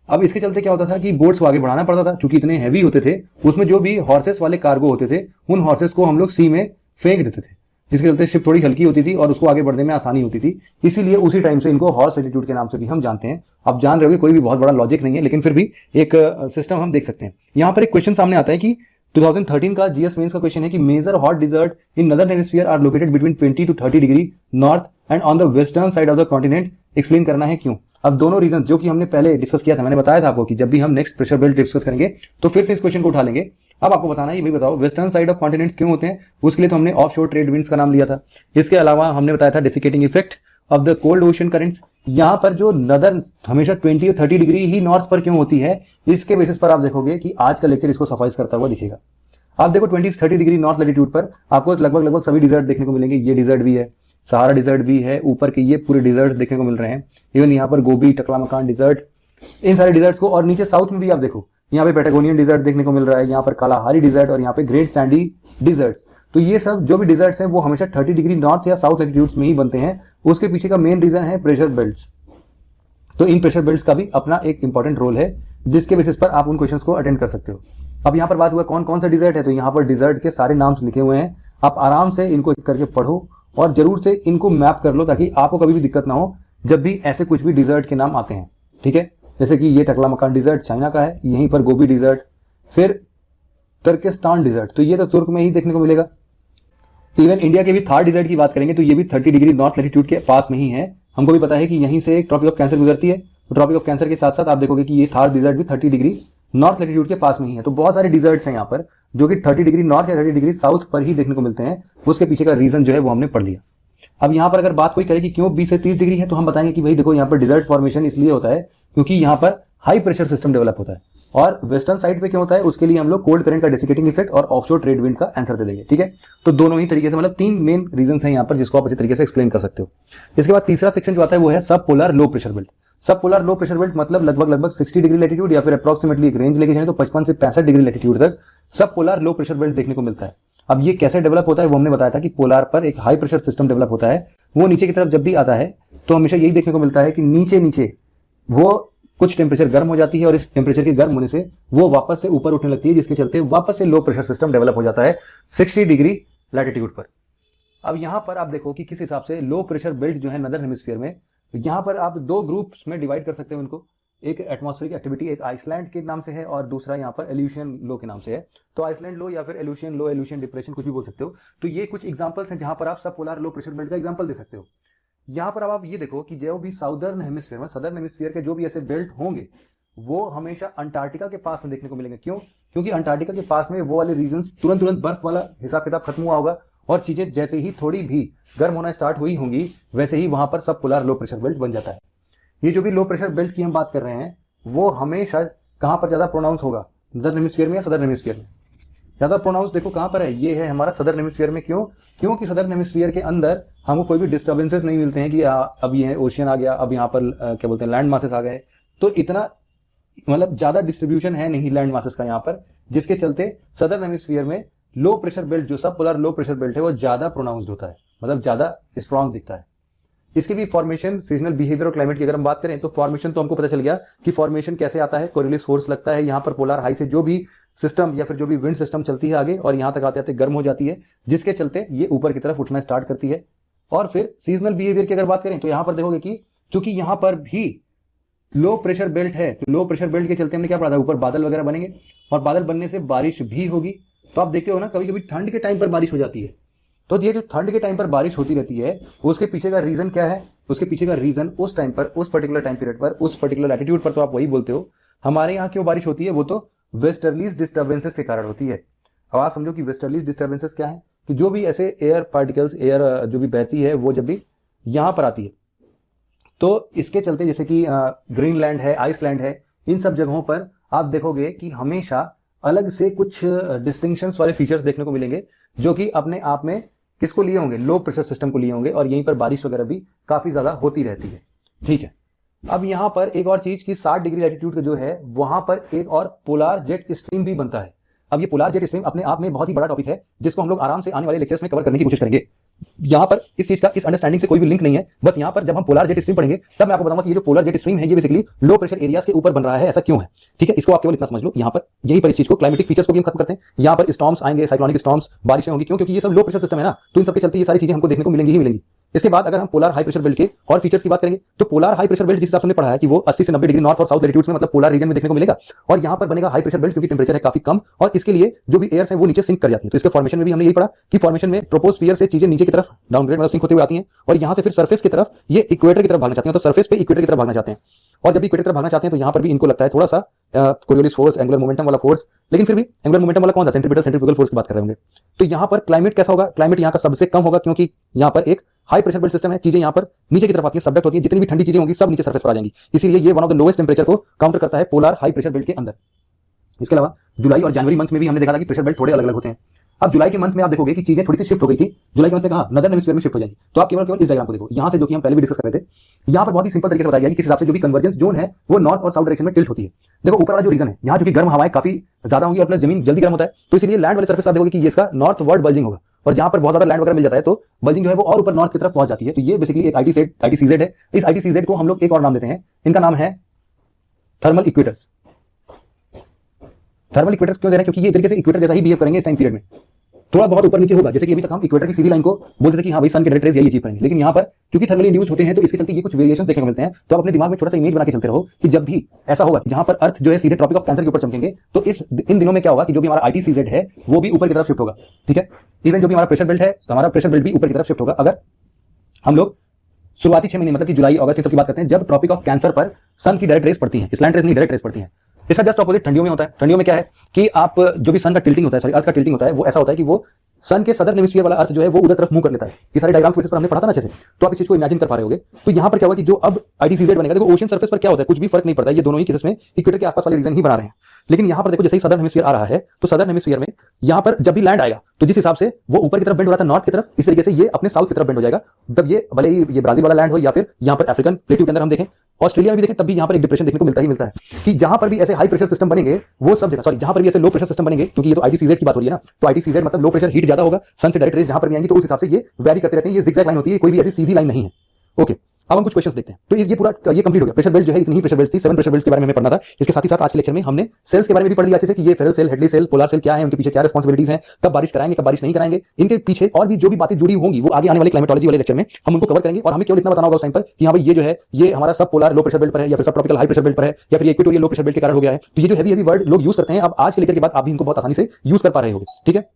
अब इसके चलते क्या होता था कि बोट्स को आगे बढ़ाना पड़ता था, क्योंकि इतने हैवी होते थे, उसमें जो भी हॉर्सेस वाले कार्गो होते थे उन हॉर्सेस को हम लोग सी में फेंक देते थे, जिसके चलते शिप थोड़ी हल्की होती थी और उसको आगे बढ़ने में आसानी होती थी। इसीलिए उसी टाइम से इनको हॉर्स लैटिट्यूड के नाम से भी हम जानते हैं। आप जान रहे होगे कोई भी बहुत बड़ा लॉजिक नहीं है, लेकिन फिर भी एक सिस्टम हम देख सकते हैं। यहाँ पर एक क्वेश्चन सामने आता है कि 2013 का जीएस मेंस का क्वेश्चन है कि major hot desert in northern hemisphere are located between 20 to 30 degree north and on the western side of the continent, explain करना है क्यों। अब दोनों रीजन जो कि हमने पहले डिस्कस किया था, मैंने बताया था आपको कि जब भी हम नेक्स्ट प्रेशर बेल्ट डिस्कस करेंगे तो फिर से इस क्वेश्चन को उठा लेंगे। अब आपको बताना है, ये भाई बताओ वेस्टर्न साइड ऑफ कॉन्टिनेंट्स क्यों होते हैं। उसके लिए तो हमने ऑफ शोर ट्रेड विंड्स का नाम लिया था। इसके अलावा हमने बताया था desiccating effect of the cold ocean currents. यहाँ पर जो नदर हमेशा 20 और 30 डिग्री ही नॉर्थ पर क्यों होती है, इसके बेसिस पर आप देखोगे कि आज का लेक्चर इसको सफाइज करता हुआ दिखेगा। आप देखो 20-30 डिग्री नॉर्थ लैटिट्यूड पर आपको लगभग सभी डिजर्ट देखने को मिलेंगे। ये डिजर्ट भी है, सहारा डिजर्ट भी है, ऊपर के ये पूरे डिजर्ट देखने को मिल रहे हैं। इवन यहाँ पर गोबी, टकलामकान डिजर्ट, इन सारे डिजर्ट्स को, और नीचे साउथ में भी आप देखो यहाँ पे पैटागोनियन डिजर्ट देखने को मिल रहा है, यहाँ पर कालाहारी डिजर्ट और यहाँ पे ग्रेट सैंडी डिजर्ट्स। तो ये सब जो भी डिजर्ट्स हैं वो हमेशा 30 डिग्री नॉर्थ या साउथ लैटिट्यूड्स में ही बनते हैं। उसके पीछे का मेन रीजन है प्रेशर बेल्ट्स। तो इन प्रेशर बेल्ट्स का भी अपना एक इंपॉर्टेंट रोल है, जिसके बेसिस पर आप उन क्वेश्चंस को अटेंड कर सकते हो। अब यहाँ पर बात हुआ कौन कौन सा डिजर्ट है, तो यहाँ पर डिजर्ट के सारे नाम लिखे हुए हैं। आप आराम से इनको करके पढ़ो और जरूर से इनको मैप कर लो, ताकि आपको कभी भी दिक्कत ना हो जब भी ऐसे कुछ भी डिजर्ट के नाम आते हैं। ठीक है, जैसे कि ये टकलामकान डिजर्ट चाइना का है, यहीं पर गोबी डिजर्ट, फिर तुर्किस्तान डिजर्ट, तो ये तो तुर्क में ही देखने को मिलेगा। इवन इंडिया के भी थार डिजर्ट की बात करेंगे तो ये भी 30 डिग्री नॉर्थ लैटिट्यूड के पास में ही है। हमको भी पता है कि यहीं से एक ट्रॉपिक ऑफ कैंसर गुजरती है, तो ट्रॉपिक ऑफ कैंसर के साथ साथ आप देखोगे कि ये थार डिजर्ट भी 30 डिग्री नॉर्थ लैटिट्यूड के पास में ही है। तो बहुत सारे डिजर्ट्स हैं यहाँ पर जो कि 30 डिग्री नॉर्थ या 30 डिग्री साउथ पर ही देखने को मिलते हैं। उसके पीछे का रीजन जो है वो हमने पढ़ लिया। अब यहाँ पर अगर बात कोई करे कि क्यों 20 से 30 डिग्री है, तो हम बताएंगे कि भाई देखो यहाँ पर डिजर्ट फॉर्मेशन इसलिए होता है क्योंकि यहाँ पर हाई प्रेशर सिस्टम डेवलप होता है। और वेस्टर्न साइड पे क्यों होता है, उसके लिए हम लोग कोल्ड करंट का डेसिकेटिंग इफेक्ट और ऑफशोर ट्रेड विंड का आंसर दे देंगे। ठीक है, तो दोनों ही तरीके से, मतलब 3 मेन रीजन हैं यहाँ पर जिसको आप अच्छे तरीके से एक्सप्लेन कर सकते हो। इसके बाद तीसरा सेक्शन जो आता है वो है सब पोलर लो प्रेशर बेल्ट। सब पोलर लो प्रेशर बेल्ट मतलब लगभग 60 डिग्री लैटिट्यूड या फिर अप्रोक्सीमेटली एक रेंज लेके जाए तो 55 से 65 डिग्री लैटिट्यूड तक सब पोलर लो प्रेशर बेल्ट देखने को मिलता है। अब ये कैसे डेवलप होता है वो हमने बताया था कि पोलर पर एक हाई प्रेशर सिस्टम डेवलप होता है। वो नीचे की तरफ जब भी आता है तो हमेशा यही देखने को मिलता है कि नीचे वो कुछ टेम्परेचर गर्म हो जाती है और इस टेम्परेचर के गर्म होने से वो वापस से ऊपर उठने लगती है, जिसके चलते वापस से लो प्रेशर सिस्टम डेवलप हो जाता है 60 डिग्री लैटिट्यूड पर। अब यहां पर आप देखो कि किस हिसाब से लो प्रेशर बेल्ट जो है नदर्न हेमिस्फीयर में, यहां पर आप 2 ग्रुप्स में डिवाइड कर सकते हो इनको। एक एटमॉस्फेरिक एक्टिविटी एक आइसलैंड के नाम से है और दूसरा यहाँ पर एल्यूशियन लो के नाम से है। तो आइसलैंड लो या फिर एल्यूशियन लो, एल्यूशियन डिप्रेशन, कुछ भी बोल सकते हो। तो ये कुछ एग्जांपल्स हैं जहां पर आप सब पोलर लो प्रेशर बेल्ट का एग्जांपल दे सकते हो। यहाँ पर अब आप ये देखो कि जो भी साउदर्न हेमिस्फीयर में, सदर्न हेमिस्फीयर के जो भी ऐसे बेल्ट होंगे वो हमेशा अंटार्कटिका के पास में देखने को मिलेंगे। क्यों? क्योंकि अंटार्कटिका के पास में वो वाले रीजन्स तुरंत बर्फ वाला हिसाब किताब खत्म हुआ होगा और चीजें जैसे ही थोड़ी भी गर्म होना स्टार्ट हुई होंगी वैसे ही वहां पर सब पोलर लो प्रेशर बेल्ट बन जाता है। ये जो भी लो प्रेशर बेल्ट की हम बात कर रहे हैं वो हमेशा कहां पर ज्यादा प्रोनाउंस होगा, नदर्न हेमिस्फीयर में या सदर्न हेमिस्फीयर में? ज्यादा प्रोनाउंस देखो कहां पर है, ये है हमारा सदर्न हेमिस्फीयर में। क्यों? क्योंकि सदर्न हेमिस्फीयर के अंदर हमको कोई भी डिस्टर्बेंसेस नहीं मिलते हैं कि अब ये ओशियन आ गया, अब यहाँ पर क्या बोलते हैं लैंड मासेस आ गए, तो इतना मतलब ज्यादा डिस्ट्रीब्यूशन है नहीं लैंड मासेस का यहाँ पर, जिसके चलते सदर्न हेमिस्फीयर में लो प्रेशर बेल्ट जो सब पोलर लो प्रेशर बेल्ट है वो ज्यादा प्रोनाउंस्ड होता है, मतलब ज्यादा स्ट्रांग दिखता है। इसकी भी फॉर्मेशन, सीजनल बिहेवियर और क्लाइमेट की अगर हम बात करें तो फॉर्मेशन तो हमको पता चल गया कि फॉर्मेशन कैसे आता है, कोरियोलिस फोर्स लगता है यहाँ पर पोलर हाई से जो भी सिस्टम या फिर जो भी विंड सिस्टम चलती है आगे और यहाँ तक आते आते गर्म हो जाती है, जिसके चलते ये ऊपर की तरफ उठना स्टार्ट करती है। और फिर सीजनल बिहेवियर की अगर बात करें तो यहाँ पर देखोगे कि चूंकि यहाँ पर भी लो प्रेशर बेल्ट है तो लो प्रेशर बेल्ट के चलते हमने क्या पढ़ा था, ऊपर बादल वगैरह बनेंगे और बादल बनने से बारिश भी होगी। तो आप देखते हो ना कभी कभी ठंड के टाइम पर बारिश हो जाती है, तो ये जो ठंड के टाइम पर बारिश होती रहती है उसके पीछे का रीजन क्या है? उसके पीछे का रीजन उस टाइम पर, उस पर्टिकुलर टाइम पीरियड पर, उस पर्टिकुलर लैटिट्यूड पर तो आप वही बोलते हो। हमारे यहाँ क्यों बारिश होती है? वो तो वेस्टर्लीज डिस्टर्बेंसेस के कारण होती है। अब आप समझो कि वेस्टर्लीज डिस्टर्बेंसेस क्या है, कि जो भी ऐसे एयर पार्टिकल्स, एयर जो भी बहती है वो जब भी यहाँ पर आती है तो इसके चलते, जैसे कि ग्रीनलैंड है, आइसलैंड है, इन सब जगहों पर आप देखोगे कि हमेशा अलग से कुछ डिस्टिंक्शंस वाले फीचर्स देखने को मिलेंगे जो कि अपने आप में किसको लिए होंगे, लो प्रेशर सिस्टम को लिए होंगे, और यहीं पर बारिश वगैरह भी काफी ज्यादा होती रहती है। ठीक है, अब यहाँ पर एक और चीज कि 60 डिग्री लैटिट्यूड का जो है वहां पर एक और पोलार जेट स्ट्रीम भी बनता है। अब ये पोलार जेट स्ट्रीम अपने आप में बहुत ही बड़ा टॉपिक है जिसको हम लोग आराम से आने वाले लेक्चर्स में कवर करने की कोशिश करेंगे। यहाँ पर इस चीज का इस अंडरस्टैंडिंग से कोई भी लिंक नहीं है, बस यहाँ पर जब हम पोलार जेट स्ट्रीम पढ़ेंगे तब मैं आपको बताऊंगा कि ये जो पोलार जेट स्ट्रीम है ये बेसिकली लो प्रेशर एरियाज के ऊपर बन रहा है, ऐसा क्यों है। ठीक है, इसको आप केवल इतना समझ लो। यहाँ पर यही पर इस चीज को क्लाइमेटिक फीचर्स को भी हम खत्म करते हैं। यहाँ पर स्टॉर्म्स आएंगे, साइक्लोनिक स्टॉर्म्स, बारिशें होंगी, क्यों? क्योंकि ये सब लो प्रेशर सिस्टम है ना, तो इन सबके चलते ये सारी चीजें हमको देखने को मिलेंगी ही मिलेंगी। इसके बाद अगर हम पोलार हाई प्रेशर बेल्ट के और फीचर्स की बात करेंगे तो पोलार हाई प्रेशर बेल्ट जिस हिसाब से हमने पढ़ा है कि वो 80 से 90 डिग्री नॉर्थ और साउथ लैटिट्यूड्स में मतलब पोलार रीजन में देखने को मिलेगा, और यहाँ पर बनेगा हाई प्रेशर बेल्ट क्योंकि टेंपरेचर है काफी कम और इसके लिए जो भी एयर्स है वो नीचे सिंक कर जाती है। तो इसके फॉर्मेशन में भी हमने यही पढ़ा कि फॉर्मेशन में ट्रोपोस्फियर से चीजें नीचे की तरफ डाउनग्रेड मतलब सिंक होते हुए आती हैं और यहाँ से फिर सर्फेस की तरफ ये इक्वेटर की तरफ भागना चाहते हैं, तो सर्फेस पे इक्वेटर की तरफ भागना चाहते हैं। और जब भी इक्वेटर की तरफ भागना चाहते हैं तो यहाँ पर भी इनको लगता है थोड़ा सा कोरियोलिस फोर्स, एंगुलर मोमेंटम वाला फोर्स, लेकिन फिर भी एंगुलर मोमेंटम वाला कौन सा, सेंट्रीपिटल सेंट्रीफ्यूगल फोर्स की बात कर रहे होंगे। तो यहाँ पर क्लाइमेट कैसा होगा, क्लाइमेट यहाँ का सबसे कम होगा क्योंकि यहाँ पर एक हाई प्रेशर बेल्ट सिस्टम है, चीजें यहाँ पर नीचे की तरफ आती हैं, सबडक्ट होती है, जितनी भी ठंडी चीजें होंगी सब नीचे सरफेस पर आ जाएंगी, इसीलिए ये one of the lowest temperature को काउंटर करता है पोलार हाई प्रेशर बेल्ट के अंदर। इसके अलावा जुलाई और जनवरी मंथ में भी हमने देखा था कि प्रेशर बेल्ट थोड़े अलग अलग होते हैं। अब जुलाई के मंथ में आप देखोगे कि चीजें थोड़ी सी शिफ्ट हो गई थी, जुलाई के मंथ में कहा नदर्न हेमिस्फीयर में शिफ्ट हो जाएगी। तो आप केवल इस डायग्राम को देखो यहाँ से, जो कि हम पहले भी डिस्कस कर रहे थे। यहाँ पर बहुत ही सिंपल तरीके से बताया गया कि किस हिसाब से जो भी कन्वर्जेंस जोन है वो नॉर्थ और साउथ डायरेक्शन में टिल्ट होती है। देखो ऊपर वाला जो रीजन है यहाँ चूंकि गर्म हवाएं काफी ज्यादा होंगी और प्लस जमीन जल्दी गर्म होता है, तो इसलिए लैंड वाले सर्फेस आप देखोगे कि इसका नॉर्थ वर्ड बल्जिंग होगा, और जहां पर बहुत ज्यादा लैंड वगैरह मिल जाता है तो बल्जिंग जो है वो और ऊपर नॉर्थ की तरफ पहुंच जाती है। तो ये बेसिकली एक आईटीसीजेड है। इस आईटीसीजेड को हम लोग एक और नाम देते हैं, इनका नाम है थर्मल इक्वेटर्स। थर्मल इक्वेटर्स क्यों दे रहे हैं? क्योंकि ये तरीके से इक्वेटर जैसा ही बिहेव करेंगे इस टाइम पीरियड में, थोड़ा बहुत ऊपर नीचे होगा। जैसे कि अभी तक हम इक्वेटर की सीधी लाइन को बोलते थे कि हाँ भाई सन के डायरेक्ट रेज यही अचीव करेंगे, लेकिन यहाँ पर क्योंकि थर्मली इंड्यूस्ड होते हैं तो इसके चलते ये कुछ वेरिएशंस देखने को मिलते हैं। तो आप अपने दिमाग में छोटा सा इमेज बना के चलते रहो कि जब भी ऐसा होगा जहां पर अर्थ जो है सीधे ट्रॉपिक ऑफ कैंसर के ऊपर चमकेंगे, तो इन दिनों में क्या होगा कि जो भी हमारा आईटीसीजेड है वो भी ऊपर की तरफ शिफ्ट होगा। ठीक है, इवन जो भी हमारा प्रेशर बेल्ट है तो हमारा प्रेशर बेल्ट भी ऊपर की तरफ शिफ्ट होगा। अगर हम लोग शुरुआती 6 महीने मतलब कि जुलाई अगस्त की बात करते हैं, जब ट्रॉपिक ऑफ कैंसर पर सन की डायरेक्ट रेस पड़ती है, स्लैंट रेस नहीं डायरेक्ट रेस पड़ती है। इसका जस्ट ऑपोजिट ठंडियों में होता है। ठंडियों में क्या है कि आप जो भी सन का टिल्टिंग होता है, सॉरी अर्थ का टिल्टिंग होता है, वो ऐसा होता है कि वो सन के सदर्न हेमिस्फीयर वाला अर्थ जो है वो उधर तरफ मूव कर लेता है। ये सारे डायग्राम्स पर हमने पढ़ा था ना अच्छे से, तो आप इस चीज को इमेजिन कर पा रहे होगे। तो यहाँ पर क्या होगा कि जो अब आईटीसीजेड बनेगा, देखो ओशन सर्फेस पर क्या होता है कुछ भी फर्क नहीं पड़ता है, ये दोनों ही केसेस में इक्वेटर के आसपास वाले रीजन ही बना रहे हैं। लेकिन यहाँ पर देखो जैसे ही सदर्न हेमिस्फीयर आ रहा है तो सदर्न हेमिस्फीयर में यहाँ पर जब भी लैंड आएगा तो जिस हिसाब से वो ऊपर की तरफ बेंड हो रहा था नॉर्थ की तरफ, इस तरीके से ये अपने साउथ की तरफ बेंड हो जाएगा। तब ये भले ही ये ब्राजील वाला लैंड हो या फिर यहाँ पर अफ्रीकन प्लेट्यू के अंदर हम देखें, ऑस्ट्रेलिया में भी देखें, तब भी यहाँ पर एक डिप्रेशन देखने को मिलता ही मिलता है कि जहां पर भी ऐसे हाई प्रेशर सिस्टम बनेंगे वो सब जगह, सॉरी जहां पर भी ऐसे लो प्रेशर सिस्टम बनेंगे, क्योंकि ये तो आईटीसीजेड की बात हो रही है ना, तो आईटीसीजेड मतलब लो प्रेशर हीट ज्यादा होगा, सन से डायरेक्ट रेज जहां पर भी आएंगी तो उस हिसाब से ये वैरी करते रहते हैं। ये जिगजैग लाइन होती है, कोई भी ऐसी सीधी लाइन नहीं है। ओके, अब हम कुछ क्वेश्चंस देखते हैं। तो ये पूरा ये कंप्लीट हो गया। प्रेशर बेल्ट जो है इतनी ही प्रेशर बेल्ट थी, 7 प्रेशर बेल्ट के बारे में हमें पढ़ना था। इसके साथ ही साथ आज के लेक्चर में हमने सेल्स के बारे में भी पढ़ लिया अच्छे से कि ये Ferrel cell, Hadley cell, polar cell क्या है, उनके पीछे क्या रिस्पांसिबिलिटीज हैं, कब बारिश कराएंगे कब बारिश नहीं कराएंगे, इनके पीछे और भी जो भी बातें जुड़ी होंगी वो आगे आने वाले क्लाइमेटोलॉजी वाले लेक्चर में हम उनको कवर करेंगे। और हमें केवल इतना बताना होगा उस टाइम पर कि हाँ भाई ये जो है ये हमारा सब पोलर लो प्रेशर बेल्ट पर है या फिर सब ट्रॉपिकल हाई प्रेशर बेल्ट पर है या फिर इक्वेटोरियल लो प्रेशर बेल्ट के कारण हो गया है। तो ये जो हैवी वर्ड लोग यूज करते हैं, अब आज के लेक्चर के बाद आप भी इनको बहुत आसानी से यूज कर पा रहे होंगे। ठीक है,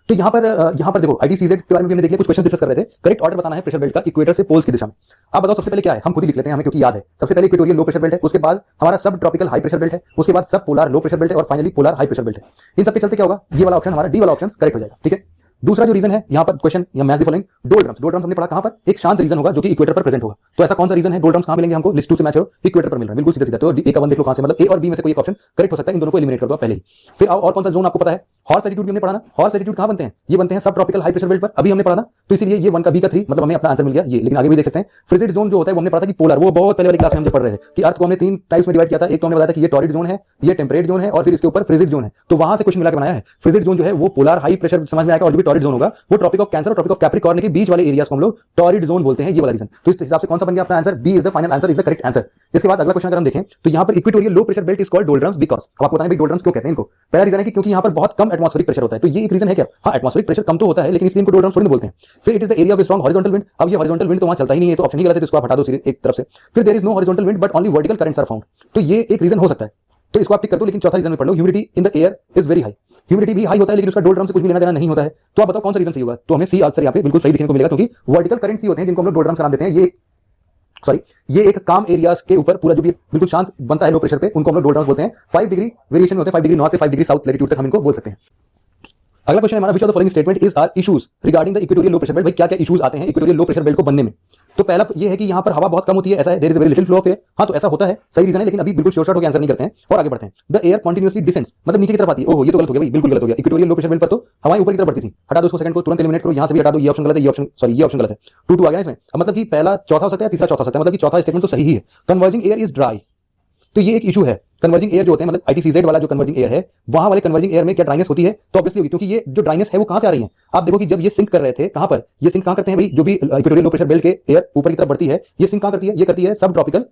तो यहाँ पर देखो आईटीसीजेड के बारे में भी हमने देख लिया, कुछ क्वेश्चन डिस्कस कर रहे थे। करेक्ट ऑर्डर बताना है प्रेशर बेल्ट का इक्वेटर से पोल्स की दिशा में। आप बताओ सबसे पहले क्या है, हम खुद ही लिख लेते हैं हमें क्योंकि याद है। सबसे पहले इक्वेटोरियल लो प्रेशर बेल्ट है, उसके बाद हमारा सब ट्रॉपिकल हाई प्रेशर बेल्ट है, उसके बाद सब पोलर लो प्रेशर बेल्ट है और finally polar high pressure belt है। इन सबके चलते क्या होगा, ये वाला ऑप्शन हमारा डी वाला ऑप्शन करेक्ट हो जाएगा। ठीक है, दूसरा जो रीजन है यहाँ पर क्वेश्चन या मैच द फॉलोइंग डोलड्रम्स। डोलड्रम्स हमने पढ़ा कहां पर, एक शांत रीजन होगा जो कि इक्वेटर पर प्रेजेंट होगा। तो ऐसा कौन सा रीजन है, डोलड्रम्स कहां मिलेंगे हमको, लिस्ट 2 से मैच हो, इक्वेटर पर मिल रहा है, बिल्कुल सीधे सीधे। तो ए का 1 देख लो कहां से, मतलब ए और बी में से कोई एक ऑप्शन करेक्ट हो सकता है। इन दोनों को एलिमिनेट कर दो पहले ही। फिर और कौन सा जोन आपको पता है, हॉर्स एटीट्यूड भी हमने पढ़ा ना। हॉर्स एटीट्यूड कहां बनते हैं, ये बनते हैं सब ट्रॉपिकल हाई प्रेशर बेल्ट पर, अभी हमने पढ़ा ना। तो इसलिए ये 1 का बी का 3 मतलब हमें अपना आंसर मिल गया ये। लेकिन आगे भी देख सकते हैं फ्रिजिड जोन जो होता है वो हमने पढ़ा था कि पोलर, वो बहुत पहले वाली क्लास में हम जब पढ़ रहे थे कि अर्थ को हमने 3 टाइप्स में डिवाइड किया था। एक तो हमने बताया था कि ये टॉरिड जोन है, ये टेम्परेट जोन है और फिर इसके ऊपर फ्रिजिड जोन है। तो वहां से कुछ मिला के बनाया है। फ्रिजिड जोन जो है वो पोलर हाई प्रेशर समझ में आएगा, और जो भी टॉरिड जोन होगा वो ट्रॉपिक ऑफ कैंसर और ट्रॉपिक ऑफ कैप्रिकॉर्न के बीच वाले एरियाज को हम लोग टॉरिड जोन बोलते हैं, ये वाला रीजन। तो इस हिसाब से कौन सा बन गया अपना answer, B is the final answer, is the correct answer. इसके बाद अगला क्वेश्चन अगर हम देखें तो यहाँ पर equatorial low pressure belt is called डोलड्रम्स because. अब आपको बताएं भाई डोलड्रम्स क्यों कहते हैं इनको। पहला रीजन है कि क्योंकि यहाँ पर बहुत कम एटमॉस्फेरिक प्रेशर होता है, तो ये एक रीजन है क्या। हाँ, एटमॉस्फेरिक प्रेशर कम तो होता है लेकिन इसलिए इनको डोलड्रम्स थोड़ी बोलते हैं। फिर it is the area of strong horizontal wind. अब ये हॉरिजॉन्टल विंड तो वहां चलता ही नहीं है, तो ऑप्शन ही गलत है, तो इसको आप हटा दो एक तरफ से। फिर there is no horizontal wind but only vertical currents are found. तो ये एक रीजन हो सकता है, तो इसको आप टिक कर दो। लेकिन चौथा रीजन में पढ़ लो, humidity in the air is very high. Humidity भी हाई होता है लेकिन उसका डोलड्रम से कुछ भी लेना देना नहीं होता है। तो आप बताओ कौन सा रीजन सही होगा। तो हमें सी आंसर यहाँ पे बिल्कुल सही देखने को मिलेगा, क्योंकि वर्टिकल करंट्स ही होते हैं जिनको हम लोग डोलड्रम्स का नाम देते हैं। ये एक काम एरियाज के ऊपर पूरा जो भी बिल्कुल शांत बनता है लो प्रेशर पे, उनको हम लोग डोलड्रम्स बोलते हैं। 5 डिग्री वेरिएशन होते हैं, 5 डिग्री नॉर्थ से 5 डिग्री साउथ लैटिट्यूड तक हम इनको बोल सकते हैं। अगला क्वेश्चन हमारा, which of the following statement is are issues regarding the equatorial low pressure belt. भाई क्या क्या इश्यूज आते हैं इक्वेटोरियल लो प्रेशर बेल्ट को बनने में। तो पहला ये है कि यहाँ पर हवा बहुत कम होती है, ऐसा है, there is very little flow of air. हाँ, तो ऐसा होता है, सही रीजन है, लेकिन अभी बिल्कुल श्योर शॉट होकर आंसर नहीं करते हैं और आगे बढ़ते हैं। द एयर कंटिन्यूअसली डिसेंड्स, मतलब नीचे की तरफ आती है। ओहो, ये तो गलत हो गया भाई, बिल्कुल गलत हो गया। इक्वेटोरियल लो प्रेशर बेल्ट पर तो हवाएं ऊपर की तरफ बढ़ती थी, हटा दो उसको, सेकंड को तुरंत एलिमिनेट करो, यहाँ से भी हटा दो, ये ऑप्शन गलत है, ये ऑप्शन सॉरी ये ऑप्शन गलत है। 2-2 आ गया इसमें। अब मतलब कि पहला चौथा हो सकता है, तीसरा चौथा हो सकता है, मतलब कि चौथा स्टेटमेंट तो सही ही है। कन्वर्जिंग एयर इज ड्राई, तो ये एक इशू है। कन्वर्जिंग एयर जो होते हैं, मतलब ITCZ वाला जो कन्वर्जिंग एयर है, वहां वाले कन्वर्जिंग एयर में क्या ड्राइनेस होती है? तो ऑब्वियसली होगी, क्योंकि ये जो ड्राइनेस है वो कहां से आ रही है? आप देखो कि जब ये सिंक कर रहे थे, कहां पर ये सिंक कहां करते हैं भाई? जो भी इक्वेटोरियल लो प्रेशर बेल्ट के एयर ऊपर की तरफ बढ़ती है, ये सिंक कहां करती है? ये करती है सब ट्रॉपिकल